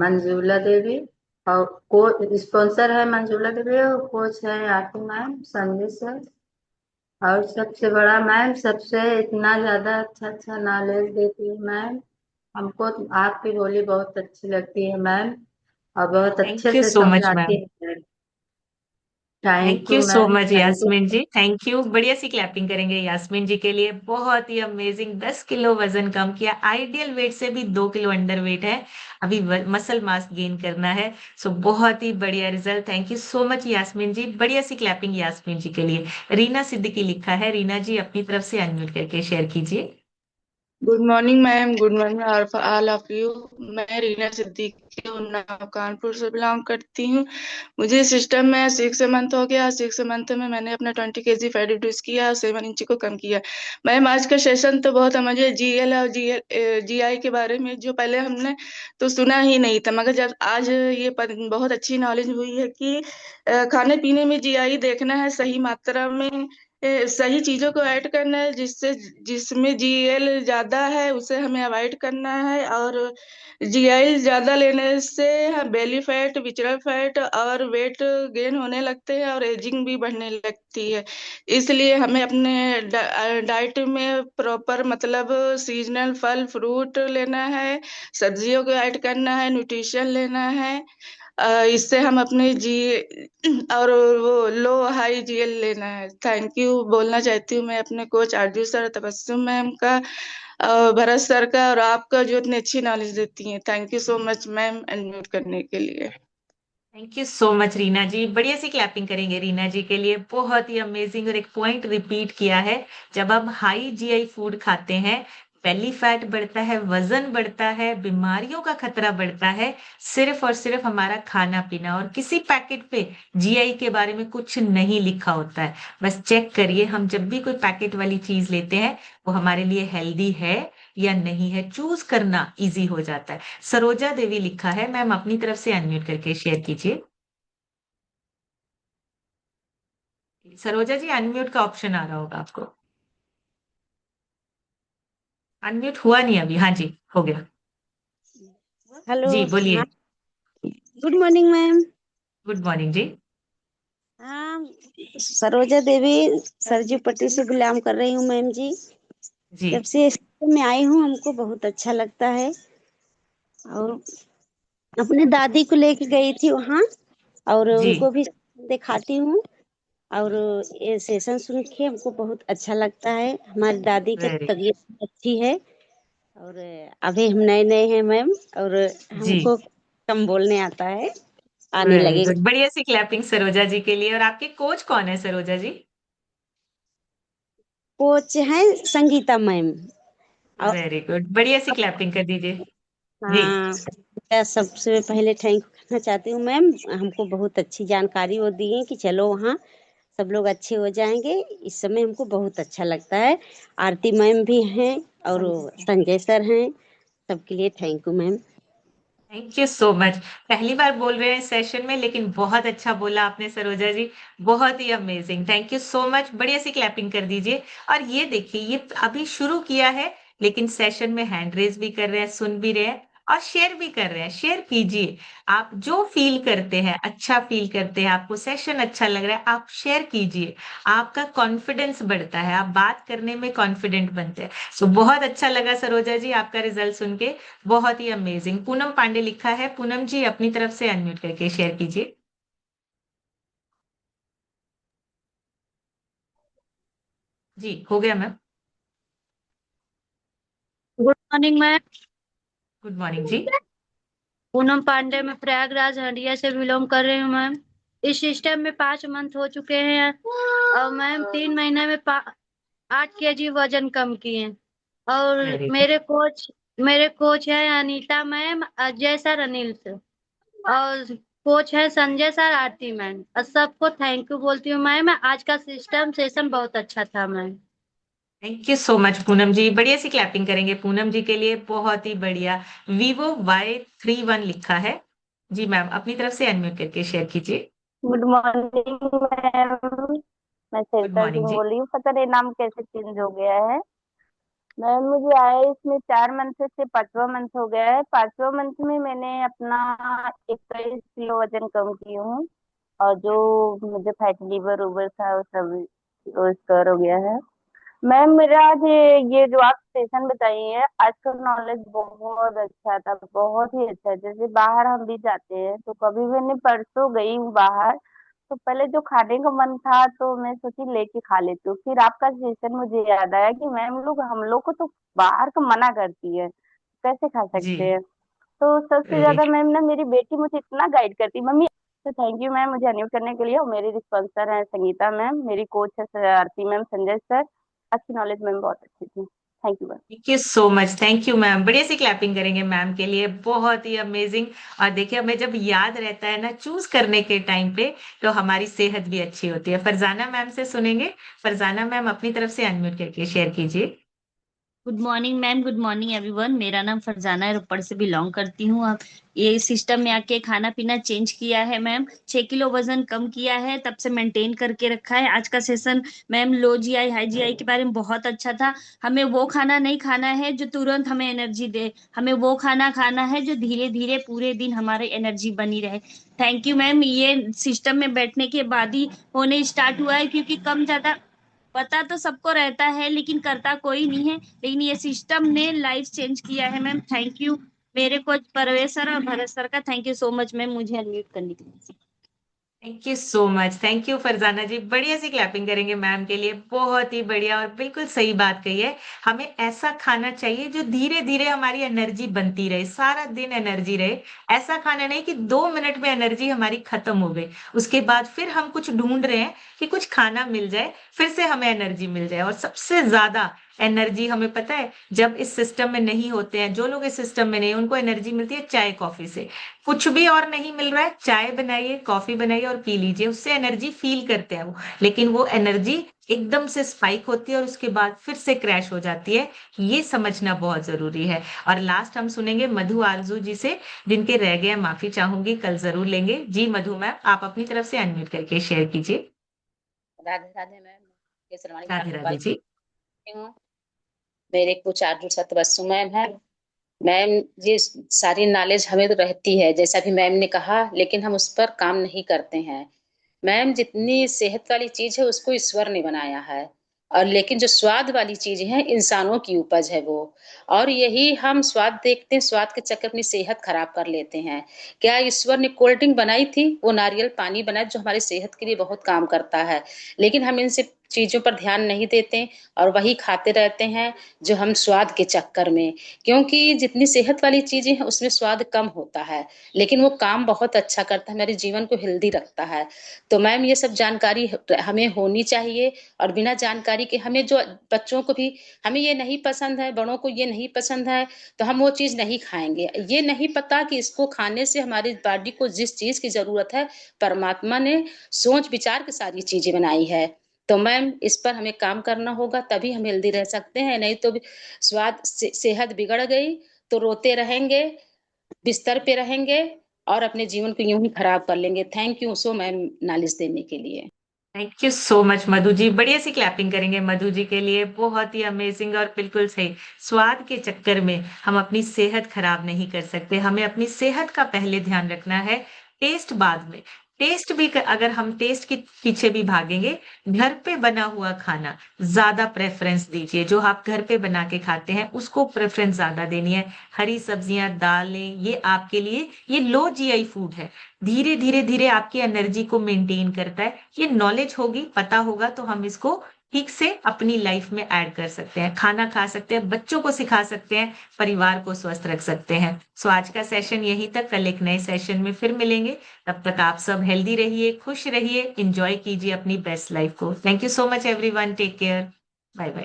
मंजूला देवी, और को स्पॉन्सर है मंजूला देवी, और कोच है आरती मैम, संजय सर। और सबसे बड़ा मैम, सबसे इतना ज्यादा अच्छा अच्छा नॉलेज देती है मैम हमको। आपकी बोली बहुत अच्छी लगती है मैम, और बहुत अच्छे थैंक यू से सो मच समझाती मैम। है ma'am. Thank thank you you so ma'am, much thank you. Yasmin ji. Thank you. बढ़िया सी क्लैपिंग करेंगे यास्मीन जी के लिए। बहुत ही अमेजिंग। 10 किलो वजन कम किया। आइडियल वेट से भी 2 किलो अंडर वेट है। अभी मसल मास गेन करना है। सो बहुत ही बढ़िया result. Thank you so much Yasmin ji. बढ़िया सी क्लैपिंग यास्मीन जी के लिए। रीना सिद्दीकी लिखा है। रीना जी अपनी तरफ से अनम्यूट करके शेयर कीजिए। Good morning ma'am, good morning all of you. मैं रीना सिद्दीकी उन्नाव कानपुर से बिलोंग करती हूँ। मुझे सिस्टम में 6 मंथ हो गया। 6 मंथ में मैंने अपना 20 kg फैट रिड्यूस किया, 7 इंच को कम किया। मैम आज का सेशन तो बहुत है। मुझे जीएल और जीआई के बारे में जो पहले हमने तो सुना ही नहीं था, मगर जब आज ये बहुत अच्छी नॉलेज हुई है कि खाने पीने में जीआई देखना है, सही मात्रा में सही चीजों को ऐड करना है, जिससे जिसमें जीएल ज्यादा है उसे हमें अवॉइड करना है, और जीआई ज्यादा लेने से बेली फैट, विचरल फैट और वेट गेन होने लगते हैं और एजिंग भी बढ़ने लगती है। इसलिए हमें अपने डाइट में प्रॉपर मतलब सीजनल फल फ्रूट लेना है, सब्जियों को ऐड करना है, न्यूट्रिशन लेना है। इससे हम अपने जी और वो लो हाई जीएल लेना है। थैंक यू बोलना चाहती हूँ मैं अपने कोच आरजू सर, तबस्सुम मैम का, भरत सर का, और आपका जो इतनी अच्छी नॉलेज देती हैं। Thank you so much ma'am unmute करने के लिए। Thank you so much Reena ji. बढ़िया सी क्लैपिंग करेंगे रीना जी के लिए, बहुत ही अमेजिंग। और एक पॉइंट रिपीट किया है, जब हम हाई जीआई फूड खाते हैं बेली फैट बढ़ता है, वजन बढ़ता है, बीमारियों का खतरा बढ़ता है। सिर्फ और सिर्फ हमारा खाना पीना, और किसी पैकेट पे जीआई के बारे में कुछ नहीं लिखा होता है। बस चेक करिए, हम जब भी कोई पैकेट वाली चीज लेते हैं वो हमारे लिए हेल्दी है या नहीं है, चूज करना इजी हो जाता है। सरोजा देवी लिखा है, मैम अपनी तरफ से अनम्यूट करके शेयर कीजिए। सरोजा जी अनम्यूट का ऑप्शन आ रहा होगा आपको। अनम्यूट हुआ नहीं अभी। हाँ जी, हो गया। हेलो। जी हाँ, बोलिए। Good morning ma'am. Good morning जी। हाँ, सरोजा देवी सरजू पट्टी से बिलोंग कर रही हूँ मैम जी। जी जब से इस में आई हूँ हमको बहुत अच्छा लगता है, और अपने दादी को लेके गई थी वहाँ, और जी। उनको भी दिखाती हूँ, और ये सेशन सुन के हमको बहुत अच्छा लगता है। हमारी दादी की वेरी। तबीयत अच्छी है, और अभी हम नए नए हैं मैम, और जी हमको कम बोलने आता है, आने वेरी लगेगा। गुड। बढ़िया सी क्लैपिंग सरोजा जी के लिए। और आपके कोच कौन है सरोजा जी? कोच है संगीता मैम। और वेरी गुड, बढ़िया सी क्लैपिंग कर दीजिए। जी हाँ, मैं सबसे पहले थैंक करना चाहती हूँ मैम। हमको बहुत अच्छी जानकारी वो दी है कि चलो वहाँ सब लोग अच्छे हो जाएंगे। इस समय हमको बहुत अच्छा लगता है। आरती मैम भी हैं, और संजय सर हैं। सबके लिए thank you ma'am. Thank you so much. पहली बार बोल रहे हैं सेशन में, लेकिन बहुत अच्छा बोला आपने सरोजा जी। बहुत ही amazing, thank you so much. बढ़िया सी क्लैपिंग कर दीजिए। और ये देखिए, ये अभी शुरू किया है, लेकिन सेशन में हैंड रेज भी कर रहे हैं, सुन भी रहे हैं और शेयर भी कर रहे हैं। शेयर कीजिए। आप जो फील करते हैं, अच्छा फील करते हैं, आपको सेशन अच्छा लग रहा है, आप शेयर कीजिए। आपका कॉन्फिडेंस बढ़ता है, आप बात करने में कॉन्फिडेंट बनते हैं। सो बहुत अच्छा लगा सरोजा जी आपका रिजल्ट सुन के, बहुत ही अमेजिंग। पूनम पांडे लिखा है, पूनम जी अपनी तरफ से अनम्यूट करके शेयर कीजिए। जी हो गया ma'am. Good morning ma'am. Good morning जी। पूनम पांडे, मैं प्रयागराज हंडिया से बिलोंग कर रही हूँ मैम। इस सिस्टम में 5 मंथ हो चुके हैं, और मैम 3 महीने में 8 kg वजन कम किए। और वेरी गुड। मेरे कोच है Anita ma'am, Ajay sir, Anil sir, और कोच है संजय सर, आरती मैम। और सबको थैंक यू बोलती हूँ मैम। आज का सिस्टम सेशन बहुत अच्छा था ma'am. Thank you so much Poonam ji. बढ़िया सी क्लैपिंग करेंगे पूनम जी के लिए, बहुत ही बढ़िया। Vivo Y31 लिखा है। जी मैम अपनी तरफ से अनम्यूट करके शेयर कीजिए। Good morning ma'am. मैं गुड सरिता मॉर्निंग सिंह जी। बोल रही हूँ। पता नहीं नाम कैसे चेंज हो गया है। मैम मुझे आया इसमें 4 मंथ से 5वां मंथ हो गया है। 5वां मंथ में मैंने अपना 21 किलो वजन कम की हूँ, और जो मुझे फैटी लीवर उबर था वो सब रिकवर हो गया है। मैम मेरा आज ये जो आप सेशन बताई है, आज का नॉलेज बहुत अच्छा था, बहुत ही अच्छा। जैसे बाहर हम भी जाते हैं तो कभी मैंने परसों गई हूँ बाहर, तो पहले जो खाने का मन था तो मैं सोची लेके खा लेती हूँ। फिर आपका सेशन मुझे याद आया कि मैम लोग हम लोग को तो बाहर का मना करती है, कैसे खा जी सकते हैं। तो सबसे वेरी। ज्यादा मैम ना मेरी बेटी मुझे इतना गाइड करती मम्मी। तो थैंक यू मैम मुझे अनम्यूट करने के लिए। और मेरी रिस्पॉन्सर है संगीता मैम, मेरी कोच है आरती मैम, संजय सर। अच्छी नॉलेज मैम बहुत अच्छी थी। Thank you ma'am. Thank you so much, thank you ma'am. बढ़िया सी क्लैपिंग करेंगे मैम के लिए, बहुत ही अमेजिंग। और देखिए हमें जब याद रहता है ना चूज करने के टाइम पे, तो हमारी सेहत भी अच्छी होती है। फरजाना मैम से सुनेंगे। फरजाना मैम अपनी तरफ से अनम्यूट करके शेयर कीजिए। Good morning ma'am, good morning everyone. मेरा नाम फरजाना है, रोपड़ से बिलोंग करती हूँ। अब ये सिस्टम में आके खाना पीना चेंज किया है मैम, 6 किलो वजन कम किया है, तब से मेंटेन करके रखा है। आज का session ma'am low GI high GI के बारे में बहुत अच्छा था। हमें वो खाना नहीं खाना है जो तुरंत हमें एनर्जी दे, हमें वो खाना खाना है जो धीरे धीरे पूरे दिन हमारी एनर्जी बनी रहे। Thank you ma'am. ये सिस्टम में बैठने के बाद ही होने स्टार्ट हुआ है, क्योंकि कम ज्यादा पता तो सबको रहता है लेकिन करता कोई नहीं है। लेकिन ये सिस्टम ने लाइफ चेंज किया है मैम। थैंक यू मेरे कोच परवेश सर और भरत सर का। Thank you so much ma'am मुझे अनम्यूट करने के लिए। Thank you so much, thank you Farzana ji. बढ़िया सी क्लैपिंग करेंगे मैम के लिए, बहुत ही बढ़िया और बिल्कुल सही बात कही है। हमें ऐसा खाना चाहिए जो धीरे धीरे हमारी एनर्जी बनती रहे, सारा दिन एनर्जी रहे। ऐसा खाना नहीं कि 2 मिनट में एनर्जी हमारी खत्म हो गई, उसके बाद फिर हम कुछ ढूंढ रहे हैं कि कुछ खाना मिल जाए, फिर से हमें एनर्जी मिल जाए। और सबसे ज्यादा एनर्जी हमें पता है जब इस सिस्टम में नहीं होते हैं, जो लोग इस सिस्टम में नहीं, उनको एनर्जी मिलती है चाय कॉफी से। कुछ भी और नहीं मिल रहा है, चाय बनाइए, कॉफी बनाइए और पी लीजिए, उससे एनर्जी फील करते हैं वो। लेकिन वो एनर्जी एकदम से स्पाइक होती है और उसके बाद फिर से क्रैश हो जाती है। ये समझना बहुत जरूरी है। और लास्ट हम सुनेंगे मधु आरजू जी से, जिनके रह गए माफी चाहूंगी, कल जरूर लेंगे। जी मधु मैम, आप अपनी तरफ से अनम्यूट करके शेयर कीजिए। राधे राधे मैम, केसरवाणी राधे राधे जी। हूँ। मेरे कुछ आर्जू सतबस्सु मैम है। मैम ये सारी नॉलेज हमें तो रहती है जैसा भी मैम ने कहा, लेकिन हम उस पर काम नहीं करते हैं। मैम जितनी सेहत वाली चीज है उसको ईश्वर ने बनाया है, और लेकिन जो स्वाद वाली चीज है इंसानों की उपज है वो। और यही हम स्वाद देखते हैं, स्वाद के चक्कर अपनी सेहत खराब कर लेते हैं। क्या ईश्वर ने कोल्ड ड्रिंक बनाई थी, वो नारियल पानी बनाया जो हमारी सेहत के लिए बहुत काम करता है, लेकिन हम इनसे चीजों पर ध्यान नहीं देते और वही खाते रहते हैं जो हम स्वाद के चक्कर में। क्योंकि जितनी सेहत वाली चीजें हैं उसमें स्वाद कम होता है, लेकिन वो काम बहुत अच्छा करता है, हमारे जीवन को हेल्दी रखता है। तो मैम ये सब जानकारी हमें होनी चाहिए। और बिना जानकारी के हमें जो बच्चों को भी, हमें ये नहीं पसंद है, बड़ों को ये नहीं पसंद है, तो हम वो चीज नहीं खाएंगे। ये नहीं पता कि इसको खाने से हमारी बॉडी को जिस चीज की जरूरत है परमात्मा ने सोच विचार के सारी चीजें बनाई है। तो मैम इस पर हमें काम करना होगा, तभी हम हेल्दी रह सकते हैं। नहीं तो स्वाद सेहत बिगड़ गई तो रोते रहेंगे, बिस्तर पे रहेंगे और अपने जीवन को यूं ही खराब कर लेंगे। Thank you so ma'am knowledge देने के लिए। Thank you so much Madhu ji. बढ़िया सी क्लैपिंग करेंगे मधु जी के लिए, बहुत ही अमेजिंग और बिल्कुल सही। स्वाद के चक्कर में हम अपनी सेहत खराब नहीं कर सकते, हमें अपनी सेहत का पहले ध्यान रखना है, टेस्ट बाद में। टेस्ट भी अगर हम टेस्ट के पीछे भी भागेंगे, घर पे बना हुआ खाना ज्यादा प्रेफरेंस दीजिए। जो आप घर पे बना के खाते हैं उसको प्रेफरेंस ज्यादा देनी है। हरी सब्जियां, दालें, ये आपके लिए ये लो जीआई फूड है, धीरे धीरे धीरे आपकी एनर्जी को मेंटेन करता है। ये नॉलेज होगी, पता होगा तो हम इसको ठीक से अपनी लाइफ में ऐड कर सकते हैं, खाना खा सकते हैं, बच्चों को सिखा सकते हैं, परिवार को स्वस्थ रख सकते हैं। सो आज का सेशन यहीं तक, कल एक नए सेशन में फिर मिलेंगे। तब तक आप सब हेल्दी रहिए, खुश रहिए, एंजॉय कीजिए अपनी बेस्ट लाइफ को। Thank you so much everyone, take care, bye bye.